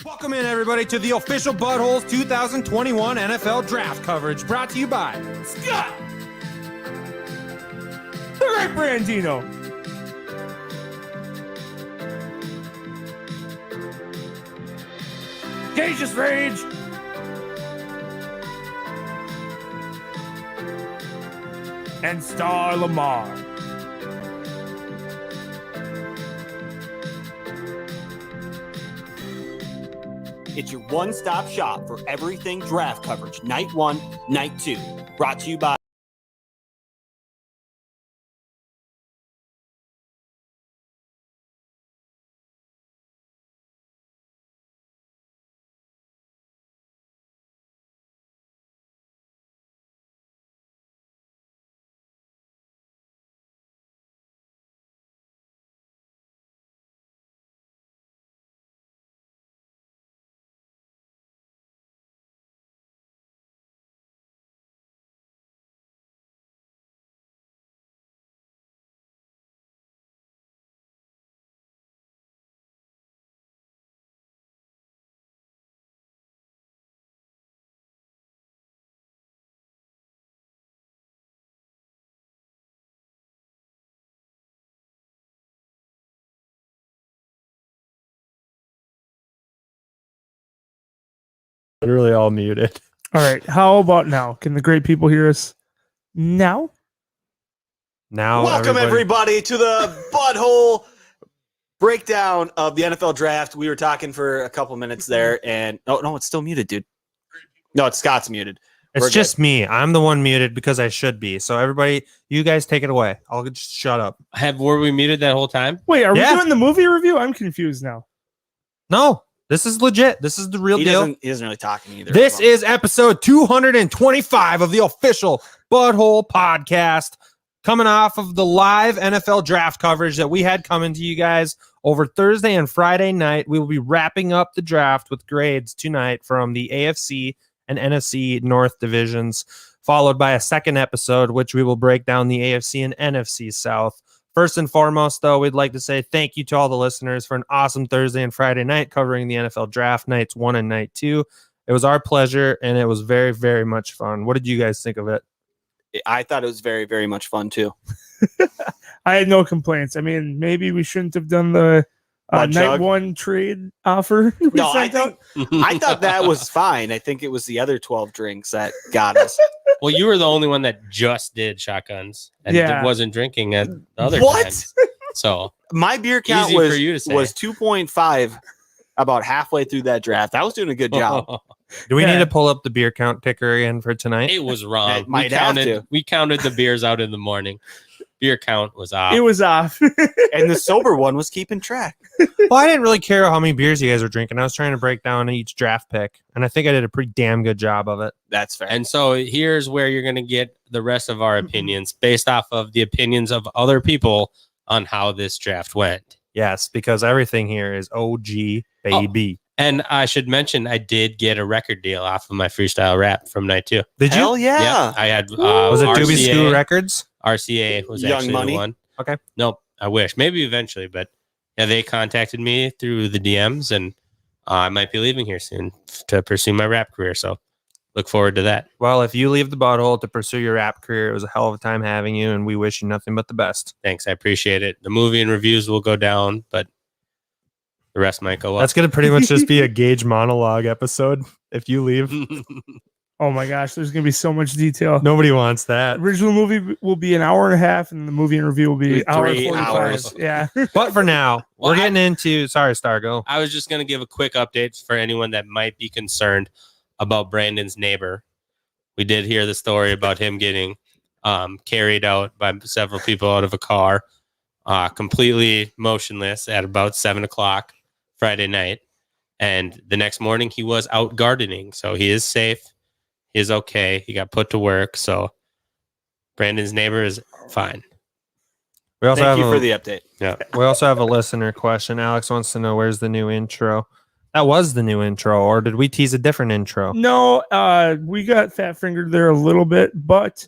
Welcome in, everybody, to the official Buttholes 2021 NFL Draft coverage, brought to you by Scott, the Great Brandino, Cage's Rage, and Star Lamar. It's your one-stop shop for everything draft coverage, night 1, night 2. Brought to you by literally all muted. All right, how about now? Can the great people hear us now? Now, welcome everybody to the Butthole breakdown of the NFL draft. We were talking for a couple minutes there, and no, it's still muted, dude. No, it's Scott's muted. It's just me. I'm the one muted because I should be. So everybody, you guys take it away. I'll just shut up. Were we muted that whole time? Wait, are we doing the movie review? I'm confused now. No, this is legit. This is the real deal. He doesn't really talk either. This is episode 225 of the official Butthole podcast, coming off of the live NFL draft coverage that we had coming to you guys over Thursday and Friday night. We will be wrapping up the draft with grades tonight from the AFC and NFC North divisions, followed by a second episode, which we will break down the AFC and NFC South. First and foremost, though, we'd like to say thank you to all the listeners for an awesome Thursday and Friday night covering the NFL draft nights 1 and night 2. It was our pleasure, and it was very, very much fun. What did you guys think of it? I thought it was very, very much fun, too. I had no complaints. I mean, maybe we shouldn't have done the night 1 trade offer. No, I thought that was fine. I think it was the other 12 drinks that got us. Well, you were the only one that just did shotguns and wasn't drinking at the other times. So my beer count was 2.5 about halfway through that draft. I was doing a good job. Do we need to pull up the beer count ticker again for tonight? It was wrong. We counted the beers out in the morning. Beer count was off. It was off. And the sober one was keeping track. Well, I didn't really care how many beers you guys were drinking. I was trying to break down each draft pick, and I think I did a pretty damn good job of it. That's fair. And so here's where you're going to get the rest of our opinions based off of the opinions of other people on how this draft went. Yes, because everything here is OG, baby. Oh, and I should mention, I did get a record deal off of my freestyle rap from night 2. Did you? Hell yeah. Yeah, I had. Was it Doobie Scoo Records? RCA was Young actually Money? the one. Okay. Nope. I wish. Maybe eventually, but yeah, they contacted me through the DMs, and I might be leaving here soon to pursue my rap career. So look forward to that. Well, if you leave the Butthole to pursue your rap career, it was a hell of a time having you, and we wish you nothing but the best. Thanks. I appreciate it. The movie and reviews will go down, but the rest might go up. That's going to pretty much just be a Gage monologue episode if you leave. Oh my gosh, there's going to be so much detail. Nobody wants that. Original movie will be an hour and a half, and the movie and review will be hour and 3 45. hours. Yeah. But for now, we're getting into... Sorry, Stargo. I was just going to give a quick update for anyone that might be concerned about Brandon's neighbor. We did hear the story about him getting carried out by several people out of a car, completely motionless at about 7 o'clock Friday night. And the next morning, he was out gardening, so he is safe. He is okay. He got put to work, so Brandon's neighbor is fine. We also Thank have you for the update. Yeah. We also have a listener question. Alex wants to know, where's the new intro? That was the new intro, or did we tease a different intro? No, we got fat fingered there a little bit, but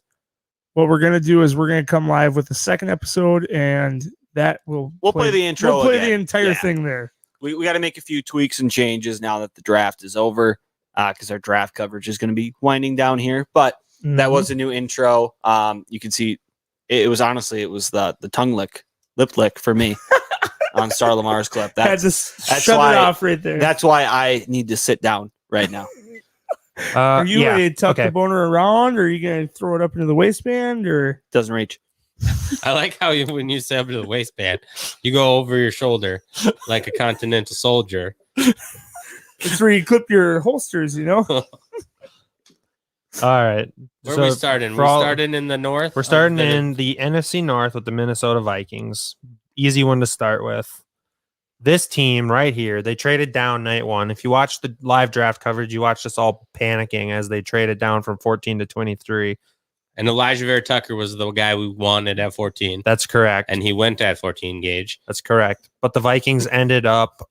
what we're going to do is we're going to come live with the second episode, and that we'll play the intro We'll play again. the entire thing there. we got to make a few tweaks and changes now that the draft is over, because our draft coverage is going to be winding down here. But that was a new intro. You can see it was the tongue lip lick for me on Star Lamar's clip. That's shut it off right there. That's why I need to sit down right now. Are you going to tuck the boner around, or are you going to throw it up into the waistband, or doesn't reach? I like how when you say up to the waistband, you go over your shoulder like a continental soldier. It's where you clip your holsters, All right. Where are we starting? We started in the North? We're starting in the NFC North with the Minnesota Vikings. Easy one to start with. This team right here, they traded down night one. If you watch the live draft coverage, you watched us all panicking as they traded down from 14 to 23. And Elijah Vera Tucker was the guy we wanted at 14. That's correct. And he went at 14 gauge. That's correct. But the Vikings ended up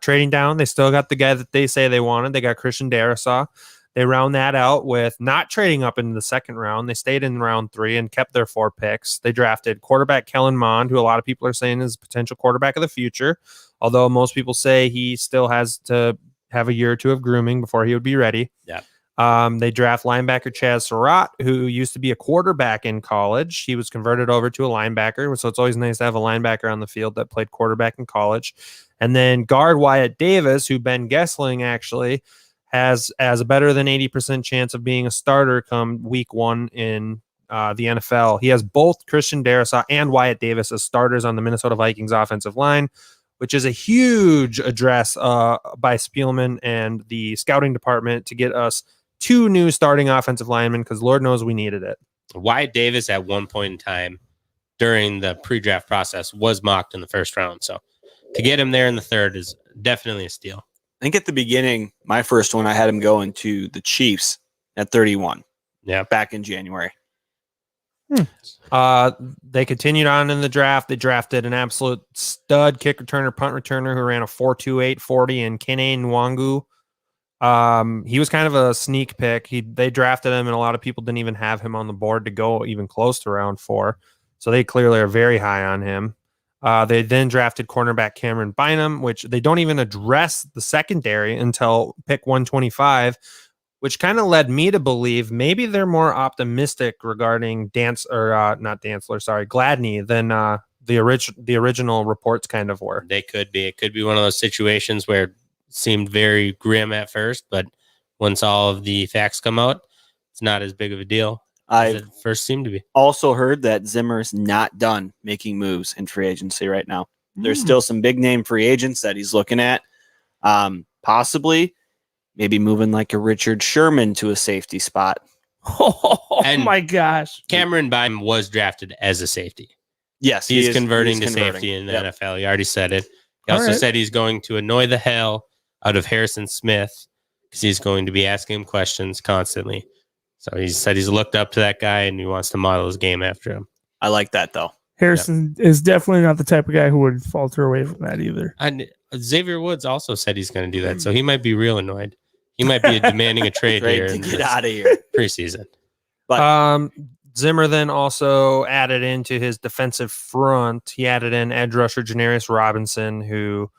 trading down. They still got the guy that they say they wanted. They got Christian Darrisaw. They round that out with not trading up in the second round. They stayed in round 3 and kept their 4 picks. They drafted quarterback Kellen Mond, who a lot of people are saying is potential quarterback of the future, although most people say he still has to have a year or two of grooming before he would be ready. Yeah. They draft linebacker Chaz Surratt, who used to be a quarterback in college. He was converted over to a linebacker, so it's always nice to have a linebacker on the field that played quarterback in college. And then guard Wyatt Davis, who Ben Gessling actually has a better than 80% chance of being a starter come week 1 in the NFL. He has both Christian Darrisaw and Wyatt Davis as starters on the Minnesota Vikings offensive line, which is a huge address by Spielman and the scouting department to get us 2 new starting offensive linemen, because Lord knows we needed it. Wyatt Davis at one point in time during the pre-draft process was mocked in the first round. So to get him there in the third is definitely a steal. I think at the beginning, my first one, I had him going to the Chiefs at 31. Yeah, back in January. They continued on in the draft. They drafted an absolute stud kick returner, punt returner who ran a 4.28 40 in Kene Nwangu. He was kind of a sneak pick. They drafted him, and a lot of people didn't even have him on the board to go even close to round 4. So they clearly are very high on him. They then drafted cornerback Cameron Bynum, which they don't even address the secondary until pick 125, which kind of led me to believe maybe they're more optimistic regarding Gladney than the original reports kind of were. They could be. It could be one of those situations where it seemed very grim at first, but once all of the facts come out, it's not as big of a deal as it first seemed to be. Also heard that Zimmer's not done making moves in free agency right now. There's still some big name free agents that he's looking at. Possibly maybe moving like a Richard Sherman to a safety spot. Oh my gosh. Cameron Bynum was drafted as a safety. Yes, he's converting to safety in the NFL. He already said it. He also said he's going to annoy the hell out of Harrison Smith because he's going to be asking him questions constantly. So he said he's looked up to that guy and he wants to model his game after him. I like that, though. Harrison is definitely not the type of guy who would falter away from that either. And Xavier Woods also said he's going to do that. So he might be real annoyed. He might be demanding a trade here. To get out of here. Preseason. But Zimmer then also added into his defensive front. He added in edge rusher Janarius Robinson, who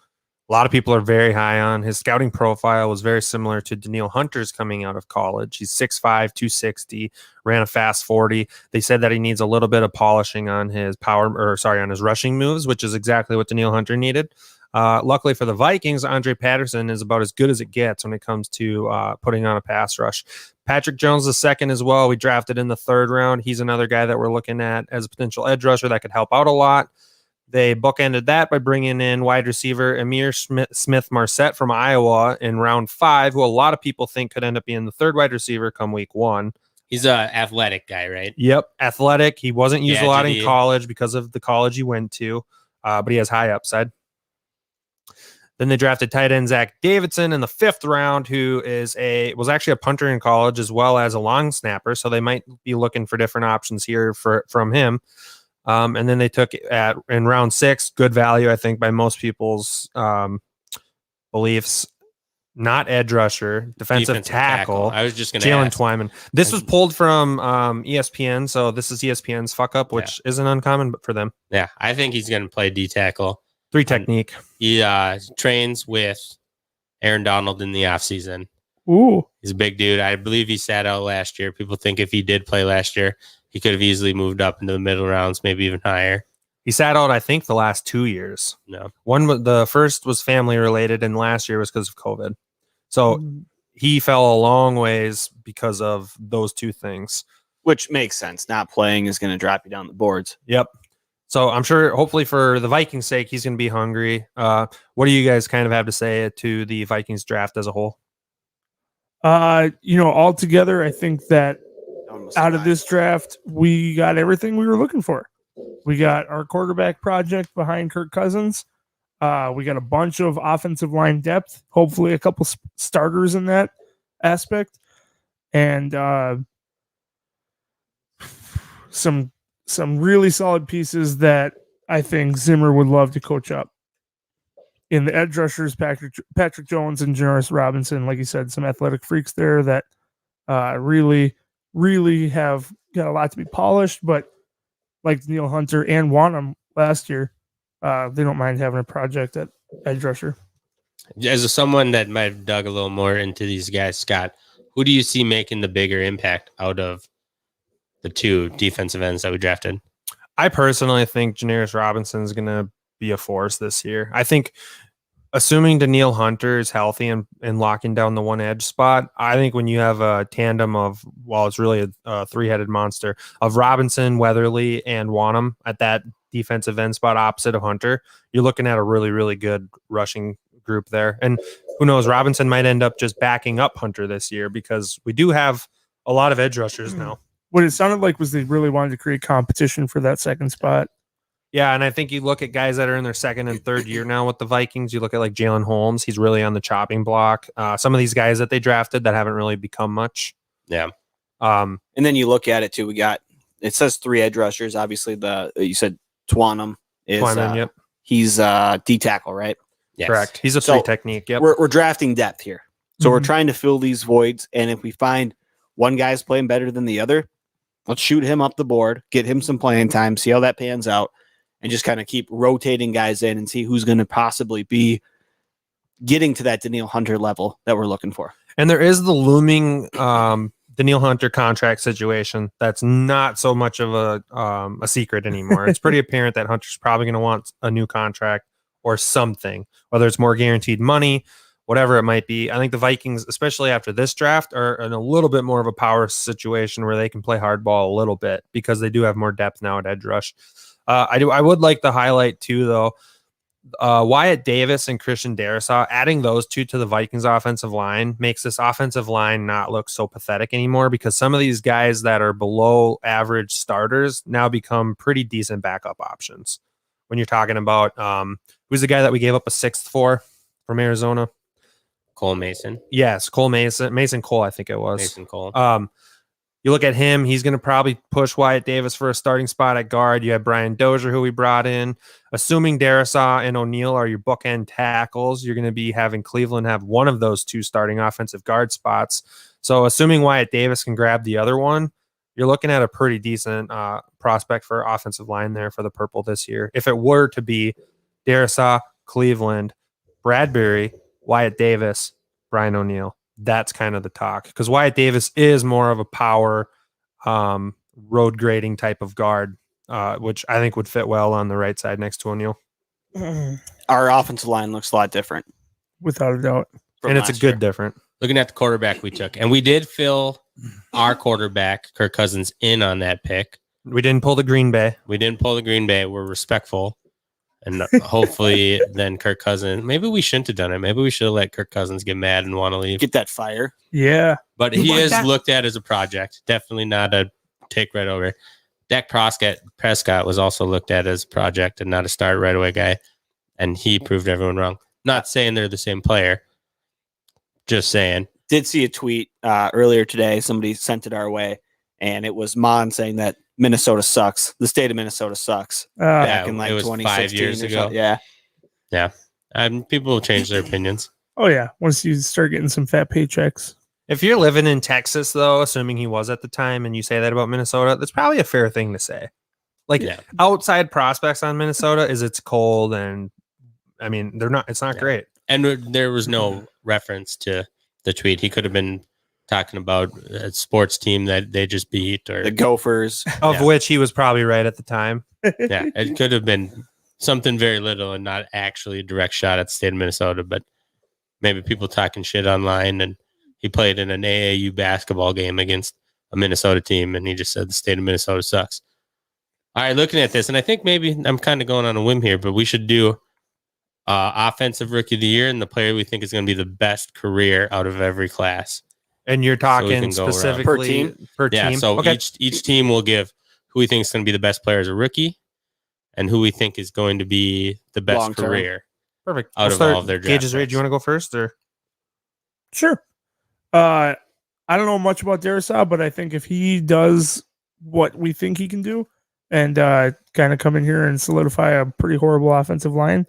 a lot of people are very high on. His scouting profile was very similar to Daniil Hunter's coming out of college. He's 6'5", 260, ran a fast 40. They said that he needs a little bit of polishing on his on his rushing moves, which is exactly what Daniil Hunter needed. Luckily for the Vikings, Andre Patterson is about as good as it gets when it comes to putting on a pass rush. Patrick Jones the second as well. We drafted in the 3rd round. He's another guy that we're looking at as a potential edge rusher that could help out a lot. They bookended that by bringing in wide receiver Amir Smith-Marset from Iowa in round 5, who a lot of people think could end up being the 3rd wide receiver come week 1. He's an athletic guy, right? Yep, athletic. He wasn't used a lot in college because of the college he went to, but he has high upside. Then they drafted tight end Zach Davidson in the 5th round, who was actually a punter in college as well as a long snapper. So they might be looking for different options here from him. And then they took in round 6, good value, I think, by most people's beliefs. Not edge rusher, defensive tackle. I was just going to Jalen Twyman. This was pulled from ESPN, so this is ESPN's fuck up, which isn't uncommon for them. Yeah, I think he's going to play D tackle. 3 technique. He trains with Aaron Donald in the offseason. Ooh. He's a big dude. I believe he sat out last year. People think if he did play last year, he could have easily moved up into the middle rounds, maybe even higher. He sat out, I think, the last 2 years. No. The first was family related, and last year was because of COVID. So he fell a long ways because of those 2 things. Which makes sense. Not playing is going to drop you down the boards. Yep. So I'm sure, hopefully for the Vikings' sake, he's going to be hungry. What do you guys kind of have to say to the Vikings draft as a whole? Altogether, I think that out of this draft, we got everything we were looking for. We got our quarterback project behind Kirk Cousins. We got a bunch of offensive line depth, hopefully a couple starters in that aspect, and some really solid pieces that I think Zimmer would love to coach up. In the edge rushers, Patrick Jones and Janoris Robinson, like you said, some athletic freaks there that really, really have got a lot to be polished, but like Danielle Hunter and Wanham last year, they don't mind having a project at edge rusher. As someone that might have dug a little more into these guys, Scott, who do you see making the bigger impact out of the 2 defensive ends that we drafted? I personally think Janoris Robinson is going to be a force this year. I think, assuming Danielle Hunter is healthy and locking down the one edge spot, I think when you have a tandem of, it's really a 3-headed monster of Robinson, Weatherly, and Wanham at that defensive end spot opposite of Hunter, you're looking at a really, really good rushing group there. And who knows, Robinson might end up just backing up Hunter this year because we do have a lot of edge rushers now. What it sounded like was they really wanted to create competition for that second spot. Yeah, and I think you look at guys that are in their 2nd and 3rd year now with the Vikings. You look at like Jalen Holmes. He's really on the chopping block. Some of these guys that they drafted that haven't really become much. Yeah. And then you look at it too. It says 3 edge rushers. Obviously, you said Twanum is. Yep. He's D tackle, right? Yes. Correct. He's a 3 technique. Yep. We're drafting depth here, so we're trying to fill these voids. And if we find one guy's playing better than the other, let's shoot him up the board, get him some playing time, see how that pans out, and just kind of keep rotating guys in and see who's going to possibly be getting to that Danielle Hunter level that we're looking for. And there is the looming Danielle Hunter contract situation that's not so much of a secret anymore. It's pretty apparent that Hunter's probably going to want a new contract or something, whether it's more guaranteed money, whatever it might be. I think the Vikings, especially after this draft, are in a little bit more of a power situation where they can play hardball a little bit because they do have more depth now at edge rush. I would like to highlight too, though, Wyatt Davis and Christian Darrisaw, adding those 2 to the Vikings offensive line makes this offensive line not look so pathetic anymore because some of these guys that are below average starters now become pretty decent backup options. When you're talking about who's the guy that we gave up a 6th for from Arizona? Cole Mason. Yes, Cole Mason. Mason Cole, I think it was. Mason Cole. You look at him, he's going to probably push Wyatt Davis for a starting spot at guard. You have Brian Dozier, who we brought in. Assuming Darrisaw and O'Neal are your bookend tackles, you're going to be having Cleveland have one of those 2 starting offensive guard spots. So assuming Wyatt Davis can grab the other one, you're looking at a pretty decent prospect for offensive line there for the Purple this year. If it were to be Darrisaw, Cleveland, Bradbury, Wyatt Davis, Brian O'Neal, that's kind of the talk because Wyatt Davis is more of a power road grading type of guard, which I think would fit well on the right side next to O'Neal. Our offensive line looks a lot different. Without a doubt. And it's a good different. Looking at the quarterback we took, and we did fill our quarterback, Kirk Cousins, in on that pick. We didn't pull the Green Bay. We're respectful. And hopefully then Kirk Cousins, maybe we shouldn't have done it. Maybe we should have let Kirk Cousins get mad and want to leave. Get that fire. Yeah. But he is looked at as a project. Definitely not a take right over. Dak Prescott was also looked at as a project and not a start right away guy. And he proved everyone wrong. Not saying they're the same player. Just saying. Did see a tweet earlier today. Somebody sent it our way. And it was Mon saying that Minnesota sucks. The state of Minnesota sucks. Back in like it was 2016 5 years ago. Yeah. Yeah. People will change their opinions. Oh, yeah. Once you start getting some fat paychecks. If you're living in Texas, though, assuming he was at the time, and you say that about Minnesota, that's probably a fair thing to say. Like, outside prospects on Minnesota is it's cold and I mean, they're not. It's not great. And there was no reference to the tweet. He could have been talking about a sports team that they just beat, or The Gophers. Of which he was probably right at the time. yeah, it could have been something very little and not actually a direct shot at the state of Minnesota, but maybe people talking shit online. And he played in an AAU basketball game against a Minnesota team, and he just said the state of Minnesota sucks. All right, looking at this, and I think maybe I'm kind of going on a whim here, but we should do offensive rookie of the year and the player we think is going to be the best career out of every class. And you're talking So specifically per team? Yeah, so okay. each team will give who we think is going to be the best player as a rookie and who we think is going to be the best Long-term. career Perfect. out We'll of start all of their draft Gage's read. picks. Do you want to go first? Or Sure. I don't know much about Darrisaw, but I think if he does what we think he can do and kind of come in here and solidify a pretty horrible offensive line,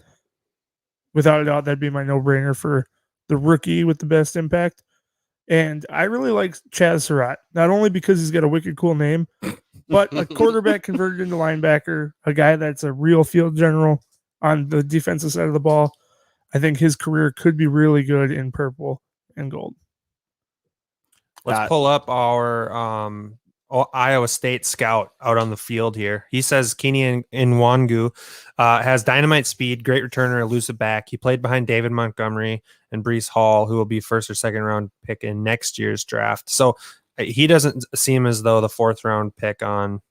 without a doubt, that'd be my no-brainer for the rookie with the best impact. And I really like Chaz Surratt, not only because he's got a wicked cool name, but a quarterback converted into linebacker, a guy that's a real field general on the defensive side of the ball. I think his career could be really good in purple and gold. let's pull up our Iowa State scout out on the field here. He says Keenan Nwangu has dynamite speed, great returner, elusive back. He played behind David Montgomery and Breece Hall, who will be first or second round pick in next year's draft. So he doesn't seem as though the fourth round pick on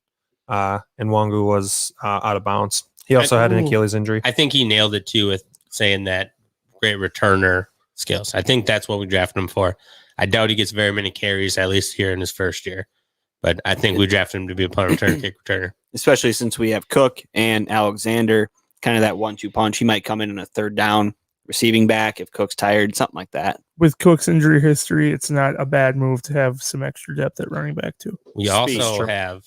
Nwangu was out of bounds. He also had an Achilles injury. I think he nailed it too with saying that great returner skills. I think that's what we drafted him for. I doubt he gets very many carries, at least here in his first year. But I think we drafted him to be a punt return, kick returner. Especially since we have Cook and Alexander, kind of that 1-2 punch. He might come in a third down receiving back if Cook's tired, something like that. With Cook's injury history, it's not a bad move to have some extra depth at running back too. We also have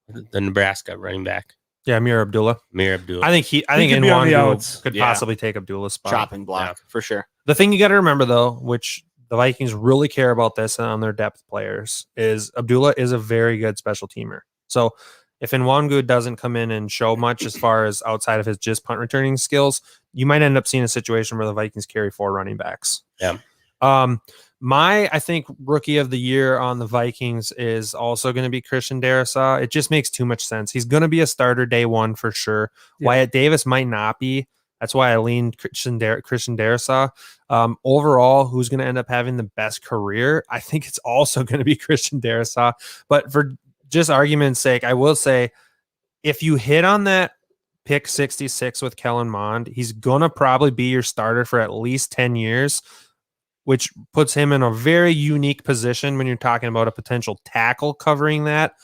the Nebraska running back, Yeah, Amir Abdullah. Mir Abdullah. I think could be on the outs. Nwangu could Yeah. possibly take Abdullah's spot. Chopping block for sure. The thing you got to remember, though, which the Vikings really care about this on their depth players, is Abdullah is a very good special teamer. So if Nwangu doesn't come in and show much as far as outside of his just punt returning skills, you might end up seeing a situation where the Vikings carry 4 running backs. Yeah. I think rookie of the year on the Vikings is also going to be Christian Darrisaw. It just makes too much sense. He's going to be a starter day one for sure. Yeah. Wyatt Davis might not be. That's why I leaned Christian Darrisaw. Overall, who's going to end up having the best career? I think it's also going to be Christian Darrisaw. But for just argument's sake, I will say, if you hit on that pick 66 with Kellen Mond, he's going to probably be your starter for at least 10 years, which puts him in a very unique position when you're talking about a potential tackle covering that.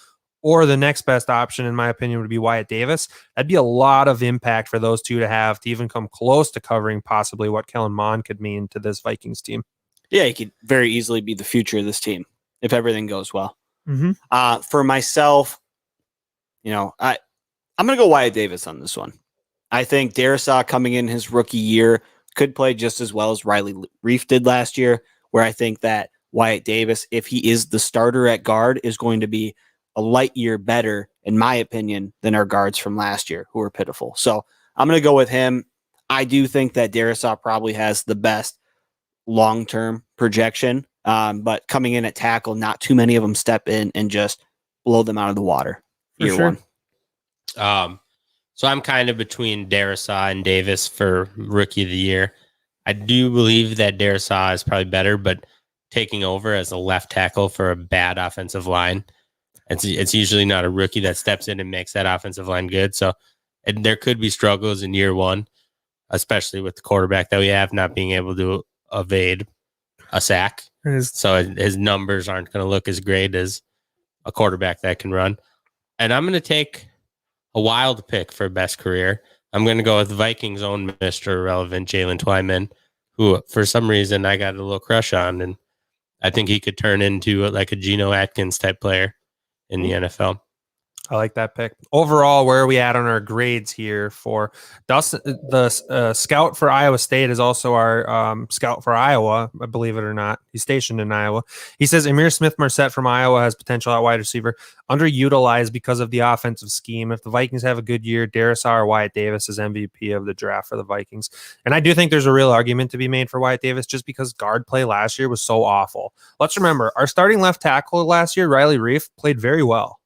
Or the next best option, in my opinion, would be Wyatt Davis. That'd be a lot of impact for those two to have to even come close to covering possibly what Kellen Mond could mean to this Vikings team. Yeah, he could very easily be the future of this team if everything goes well. Mm-hmm. For myself, I'm going to go Wyatt Davis on this one. I think Darrisaw coming in his rookie year could play just as well as Riley Reif did last year, where I think that Wyatt Davis, if he is the starter at guard, is going to be a light year better, in my opinion, than our guards from last year, who were pitiful. So I'm going to go with him. I do think that Darrisaw probably has the best long-term projection, but coming in at tackle, not too many of them step in and just blow them out of the water. For Year sure. one. So I'm kind of between Darrisaw and Davis for rookie of the year. I do believe that Darrisaw is probably better, but taking over as a left tackle for a bad offensive line, it's usually not a rookie that steps in and makes that offensive line good. So there could be struggles in year one, especially with the quarterback that we have not being able to evade a sack. So his numbers aren't going to look as great as a quarterback that can run. And I'm going to take a wild pick for best career. I'm going to go with Vikings' own Mr. Irrelevant, Jalen Twyman, who for some reason I got a little crush on. And I think he could turn into like a Geno Atkins type player in the NFL. I like that pick. Overall, where are we at on our grades here for Dustin? The scout for Iowa State is also our scout for Iowa, believe it or not. He's stationed in Iowa. He says Amir Smith-Marset from Iowa has potential at wide receiver, underutilized because of the offensive scheme. If the Vikings have a good year, Darrisaw or Wyatt Davis is MVP of the draft for the Vikings. And I do think there's a real argument to be made for Wyatt Davis just because guard play last year was so awful. Let's remember, our starting left tackle last year, Riley Reif, played very well.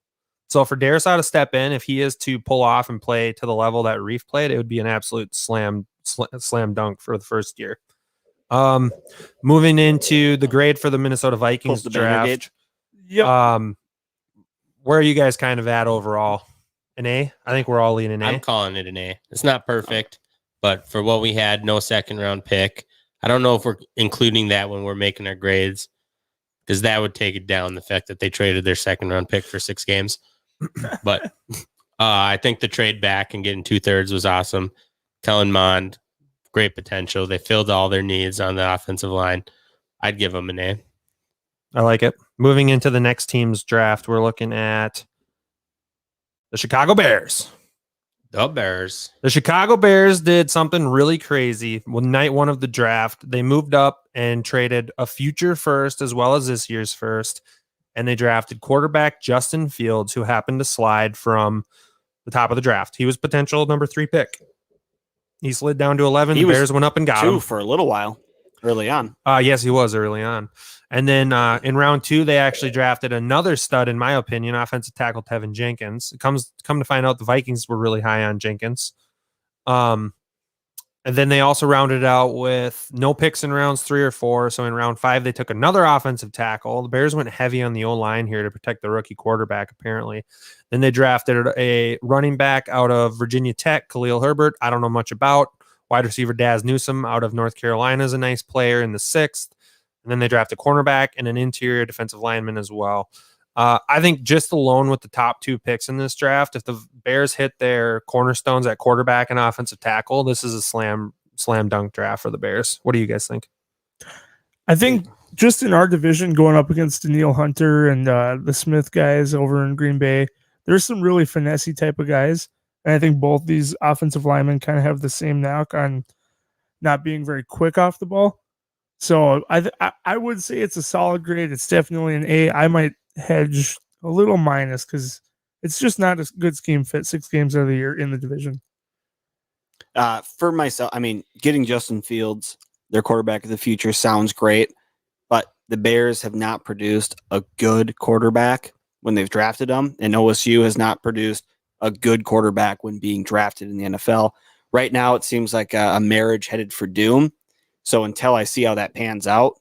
So for Darrisaw to step in, if he is to pull off and play to the level that Reef played, it would be an absolute slam dunk for the first year. Moving into the grade for the Minnesota Vikings draft. Yep. Where are you guys kind of at overall? An A? I think we're all leaning A. I'm calling it an A. It's not perfect, but for what we had, no second round pick. I don't know if we're including that when we're making our grades, because that would take it down, the fact that they traded their second round pick for 6 games. But I think the trade back and getting 2/3 was awesome. Kellen Mond, great potential. They filled all their needs on the offensive line. I'd give them an A. I like it. Moving into the next team's draft, we're looking at the Chicago Bears. The Bears. The Chicago Bears did something really crazy. When night one of the draft, they moved up and traded a future first as well as this year's first. And they drafted quarterback Justin Fields, who happened to slide from the top of the draft. He was potential number 3 pick. He slid down to 11. The Bears went up and got him for a little while early on. Yes, he was early on. And then in round 2, they actually drafted another stud, in my opinion, offensive tackle Tevin Jenkins. Come to find out, the Vikings were really high on Jenkins. And then they also rounded out with no picks in rounds 3 or 4. So in round 5, they took another offensive tackle. The Bears went heavy on the O-line here to protect the rookie quarterback, apparently. Then they drafted a running back out of Virginia Tech, Khalil Herbert. I don't know much about. Wide receiver Daz Newsome out of North Carolina is a nice player in the 6th. And then they drafted a cornerback and an interior defensive lineman as well. I think just alone with the top 2 picks in this draft, if the Bears hit their cornerstones at quarterback and offensive tackle, this is a slam dunk draft for the Bears. What do you guys think? I think just in our division, going up against Daniil Hunter and the Smith guys over in Green Bay, there's some really finessey type of guys. And I think both these offensive linemen kind of have the same knock on not being very quick off the ball. So I would say it's a solid grade. It's definitely an A. I might hedge a little minus because it's just not a good scheme fit 6 games out of the year in the division. For myself, I mean, getting Justin Fields, their quarterback of the future, sounds great, but the Bears have not produced a good quarterback when they've drafted them, and OSU has not produced a good quarterback when being drafted in the NFL. Right now, it seems like a marriage headed for doom. So until I see how that pans out,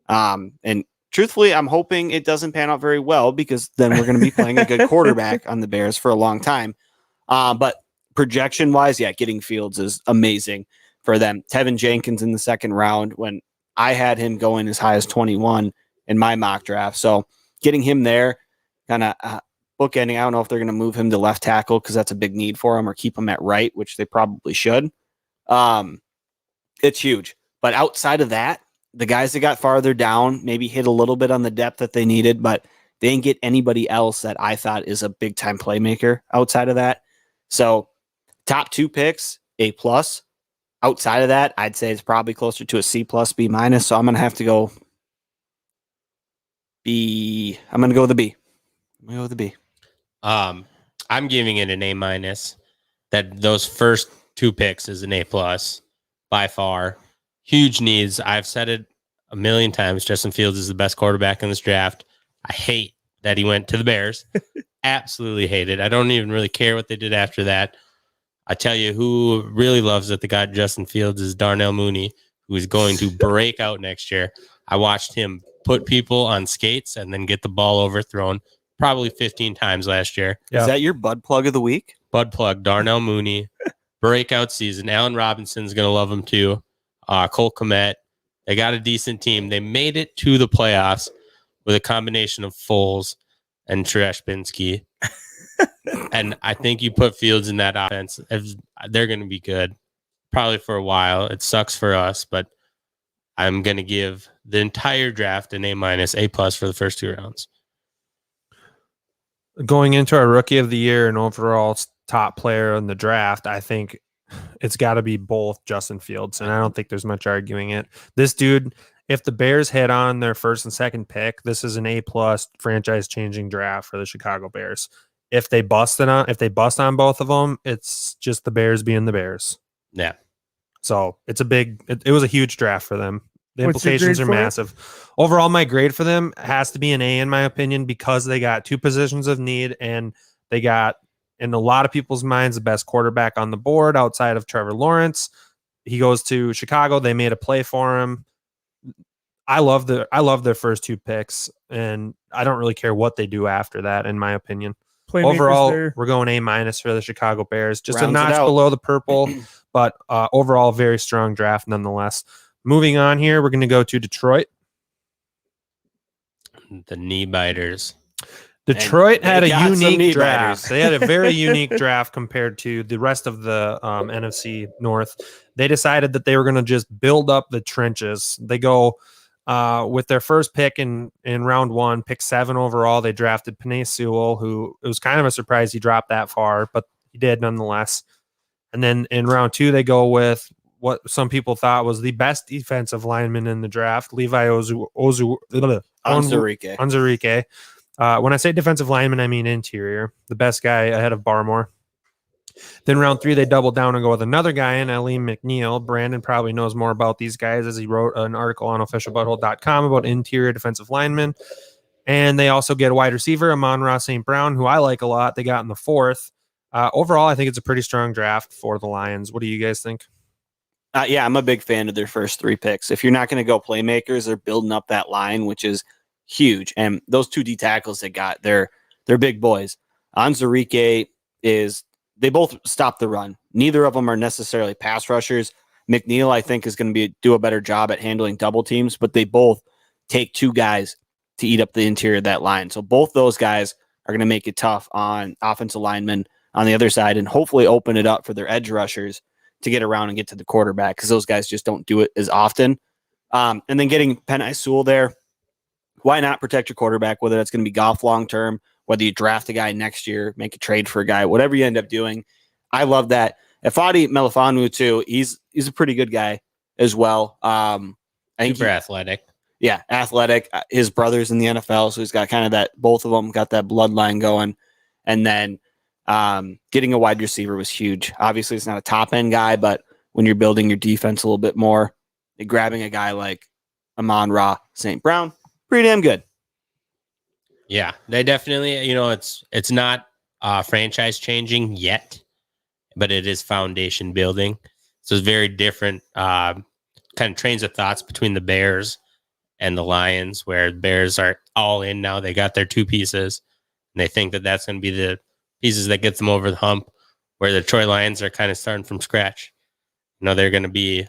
and truthfully, I'm hoping it doesn't pan out very well, because then we're going to be playing a good quarterback on the Bears for a long time. But projection wise, yeah, getting Fields is amazing for them. Tevin Jenkins in the 2nd round, when I had him going as high as 21 in my mock draft. So getting him there, kind of bookending. I don't know if they're going to move him to left tackle because that's a big need for him, or keep him at right, which they probably should. It's huge. But outside of that, the guys that got farther down maybe hit a little bit on the depth that they needed, but they didn't get anybody else that I thought is a big time playmaker outside of that. So top 2 picks, A+. Outside of that, I'd say it's probably closer to a C+, B-. So I'm going to have to go B. I'm going to go with the B. I'm giving it an A-. That those first 2 picks is an A+ by far. Huge needs. I've said it a million times. Justin Fields is the best quarterback in this draft. I hate that he went to the Bears. Absolutely hate it. I don't even really care what they did after that. I tell you who really loves that they got Justin Fields is Darnell Mooney, who is going to break out next year. I watched him put people on skates and then get the ball overthrown probably 15 times last year. Yeah. Is that your bud plug of the week? Bud plug, Darnell Mooney. Breakout season. Allen Robinson's going to love him too. Cole Kmet. They got a decent team. They made it to the playoffs with a combination of Foles and Teresh Binsky. And I think you put Fields in that offense, they're going to be good probably for a while. It sucks for us, but I'm going to give the entire draft an A-, A+ for the first 2 rounds. going into our rookie of the year and overall top player in the draft, I think it's got to be both Justin Fields, and I don't think there's much arguing it. This dude, if the Bears hit on their first and second pick, this is an A+ franchise changing draft for the Chicago Bears. If they bust on both of them, it's just the Bears being the Bears. Yeah. So it's it was a huge draft for them. The What's your implications grade are for it? massive. Overall, my grade for them has to be an A in my opinion, because they got two positions of need, and they got, in a lot of people's minds, the best quarterback on the board outside of Trevor Lawrence. He goes to Chicago. They made a play for him. I love their first two picks, and I don't really care what they do after that, in my opinion. Playmakers Overall, there. we're going A- for the Chicago Bears. Just Rounds a it notch out. below the purple, but overall, very strong draft nonetheless. Moving on here, we're going to go to Detroit. The knee biters. Detroit had they a got some knee unique draft. biters. They had a very unique draft compared to the rest of the NFC North. They decided that they were going to just build up the trenches. They go with their first pick in round 1, pick 7 overall. They drafted Penei Sewell, who it was kind of a surprise he dropped that far, but he did nonetheless. And then in round 2, they go with what some people thought was the best defensive lineman in the draft, Levi Onwuzurike. When I say defensive lineman, I mean interior. The best guy ahead of Barmore. Then round 3, they double down and go with another guy in Aleem McNeil. Brandon probably knows more about these guys, as he wrote an article on officialbutthole.com about interior defensive linemen. And they also get a wide receiver, Amon-Ra St. Brown, who I like a lot. They got in the 4th. Overall, I think it's a pretty strong draft for the Lions. What do you guys think? Yeah, I'm a big fan of their first 3 picks. If you're not going to go playmakers, they're building up that line, which is huge. And those 2 D tackles they got, they're big boys. Onwuzurike they both stop the run. Neither of them are necessarily pass rushers. McNeil, I think, is going to do a better job at handling double teams, but they both take 2 guys to eat up the interior of that line. So both those guys are going to make it tough on offensive linemen on the other side, and hopefully open it up for their edge rushers to get around and get to the quarterback, because those guys just don't do it as often. And then getting Penei Sewell there, why not protect your quarterback, whether that's going to be Goff long-term, whether you draft a guy next year, make a trade for a guy, whatever you end up doing. I love that. Efadi Melifonwu, too, he's a pretty good guy as well. I think Super athletic. Yeah, athletic. His brother's in the NFL, so he's got kind of that, both of them got that bloodline going. And then getting a wide receiver was huge. Obviously, it's not a top-end guy, but when you're building your defense a little bit more, grabbing a guy like Amon-Ra St. Brown, pretty damn good. Yeah, they definitely, it's not franchise changing yet, but it is foundation building. So it's very different kind of trains of thoughts between the Bears and the Lions, where the Bears are all in now. They got their 2 pieces, and they think that that's going to be the pieces that get them over the hump, where the Detroit Lions are kind of starting from scratch. They're going to be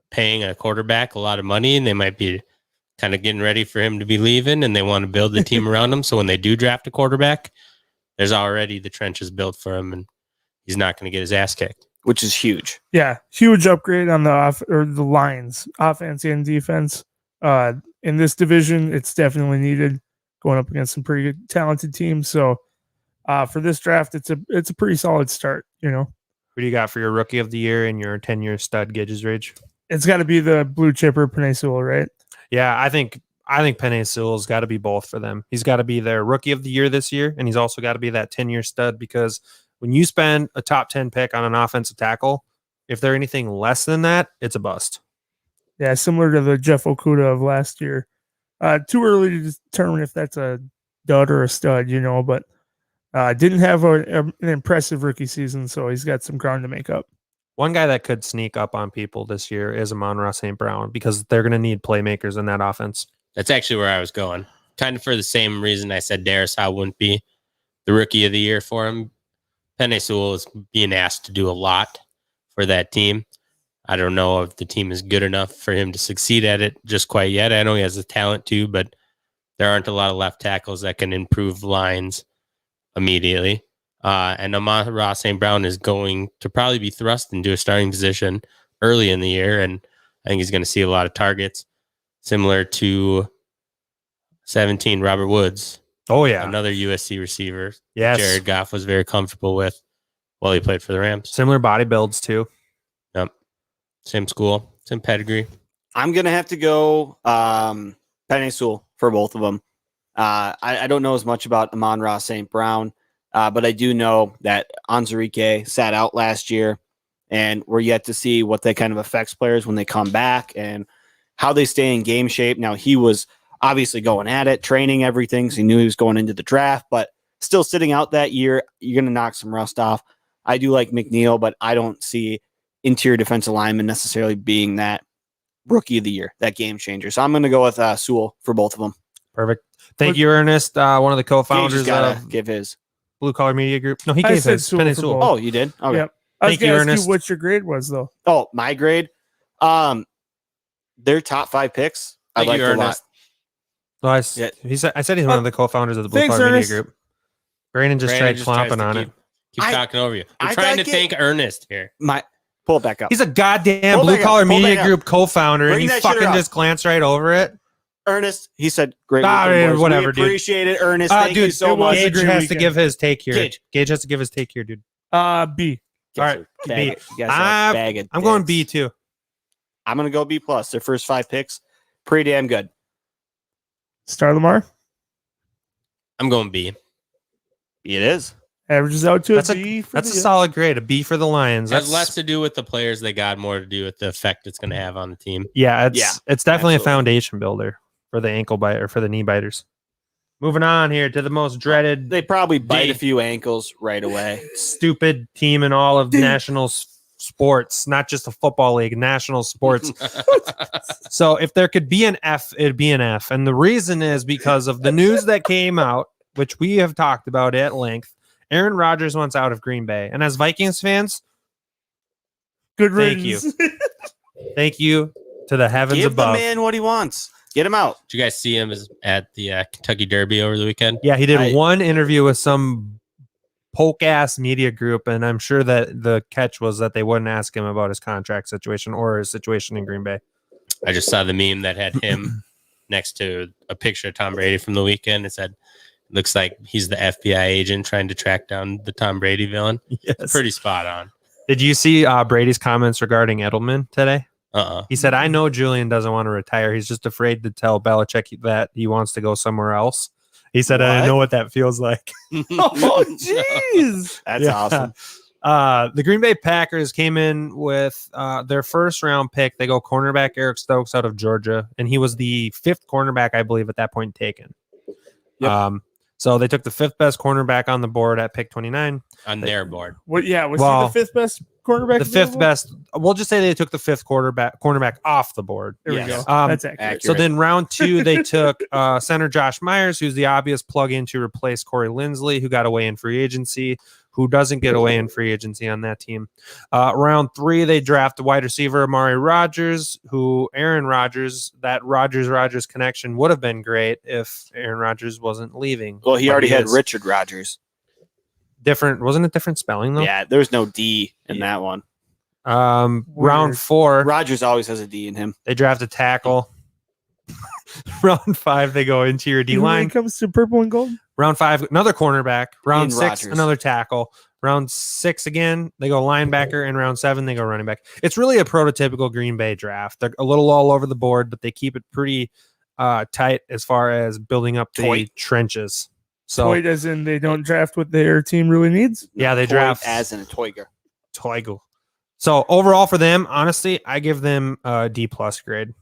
paying a quarterback a lot of money, and they might be kind of getting ready for him to be leaving, and they want to build the team around him. So when they do draft a quarterback, there's already the trenches built for him, and he's not going to get his ass kicked, which is huge. Yeah, huge upgrade on the Lions offense and defense. In this division, it's definitely needed, going up against some pretty good, talented teams. So for this draft, it's a pretty solid start. What do you got for your rookie of the year and your 10-year stud, Gidges Rage? It's got to be the blue chipper Penei Sewell, right? Yeah, I think Penei Sewell's got to be both for them. He's got to be their rookie of the year this year, and he's also got to be that 10-year stud, because when you spend a top 10 pick on an offensive tackle, if they're anything less than that, it's a bust. Yeah, similar to the Jeff Okudah of last year. Too early to determine if that's a dud or a stud, but didn't have an impressive rookie season, so he's got some ground to make up. One guy that could sneak up on people this year is Amon-Ra St. Brown, because they're going to need playmakers in that offense. That's actually where I was going. Kind of for the same reason I said Darius Howe wouldn't be the rookie of the year for him. Penei Sewell is being asked to do a lot for that team. I don't know if the team is good enough for him to succeed at it just quite yet. I know he has the talent to, but there aren't a lot of left tackles that can improve lines immediately. And Amon-Ra St. Brown is going to probably be thrust into a starting position early in the year, and I think he's going to see a lot of targets, similar to 17 Robert Woods Oh yeah, another USC receiver. yes. Jared Goff was very comfortable with while he played for the Rams. Similar body builds too. Yep. Same school, same pedigree. I'm going to have to go Penny Sewell for both of them. I don't know as much about Amon-Ra St. Brown, but I do know that Onwuzurike sat out last year, and we're yet to see what that kind of affects players when they come back and how they stay in game shape. Now, he was obviously going at it, training everything, so he knew he was going into the draft, but still sitting out that year, you're going to knock some rust off. I do like McNeil, but I don't see interior defensive lineman necessarily being that rookie of the year, that game changer. So I'm going to go with Sewell for both of them. Perfect. Thank you, Ernest. One of the co-founders of give his Blue Collar Media Group. No, he gave his. Penny Sewell. Oh, you did? Okay. Yep. I was Thank you, gonna ask Ernest. what your grade was, though. Oh, my grade. Their top 5 picks. I Thank you, liked a lot. Ernest. Well, Yeah. I said he's one of the co-founders of the Blue Thanks, Collar Media Ernest. Group. Brandon just Brandon tried tries clomping to on it. Keep I- talking over you. We're I trying to like it. thank Ernest here. Pull it back up. He's a goddamn Pull Blue back up, Collar pull Media back up. Group co-founder, and Bring he that shit fucking up. just glanced right over it. Ernest, he said, great Ah, weekend, boys. whatever, we dude. appreciate it, Ernest. Thank you Dude, so much. a Gage great has to weekend. give his take here. Gage. Gage has to give his take here, dude. B. All right, B. I'm going B too. I'm going to go B+. Their first 5 picks, pretty damn good. Star Lamar I'm going B. It is. averages out to That's a B. That's a solid grade. A B for the Lions. It has That's less to do with the players they got, more to do with the effect it's going to have on the team. Yeah, Yeah, it's definitely absolutely. a foundation builder for the ankle biter, for the knee biters. Moving on here to the most dreaded, They probably bite D. a few ankles right away. stupid team in all of national sports, not just a football league, national sports. So if there could be an F, it'd be an F. And the reason is because of the news that came out, which we have talked about at length. Aaron Rodgers wants out of Green Bay. And as Vikings fans, Good Thank riddance. thank you to the heavens Give above. the man what he wants. Get him out. Did you guys see him at the Kentucky Derby over the weekend? Yeah, he did I- one interview with some poke ass media group, and I'm sure that the catch was that they wouldn't ask him about his contract situation or his situation in Green Bay. I just saw the meme that had him next to a picture of Tom Brady from the weekend. It said, looks like he's the FBI agent trying to track down the Tom Brady villain. Yes. Pretty spot on. Did you see Brady's comments regarding Edelman today? He said, I know Julian doesn't want to retire. He's just afraid to tell Belichick that he wants to go somewhere else. He said, I What? know what that feels like. Oh, jeez. That's Yeah. awesome. The Green Bay Packers came in with their first round pick. They go cornerback Eric Stokes out of Georgia, and he was the 5th cornerback, I believe, at that point taken. Yep. So they took the 5th best cornerback on the board at pick 29. On their board. What? Yeah, was Well, he the 5th best cornerback? The 5th available? best. We'll just say they took the 5th cornerback off the board. There Yes. we go. Um, That's accurate. So then round 2, they took center Josh Myers, who's the obvious plug-in to replace Corey Linsley, who got away in free agency, who doesn't get away in free agency on that team. Round 3, they draft the wide receiver Amari Rodgers, who Aaron Rodgers, that Rodgers connection would have been great if Aaron Rodgers wasn't leaving. Well, he But already had is. Richard Rodgers. Different, wasn't it different spelling though? Yeah, there's no D in that one. Round Weird. 4, Rodgers always has a D in him. they draft a tackle. Round 5, they go interior D When line. it comes to purple and gold, Round 5, another cornerback. Round Ian 6, Rodgers. another tackle. Round 6 again, they go linebacker. And round 7, they go running back. It's really a prototypical Green Bay draft. They're a little all over the board, but they keep it pretty tight as far as building up the Toy. trenches. So Toy as in they don't draft what their team really needs. yeah, they Toy draft as in a Toyger. Toigo. So overall for them, honestly, I give them a D+ grade.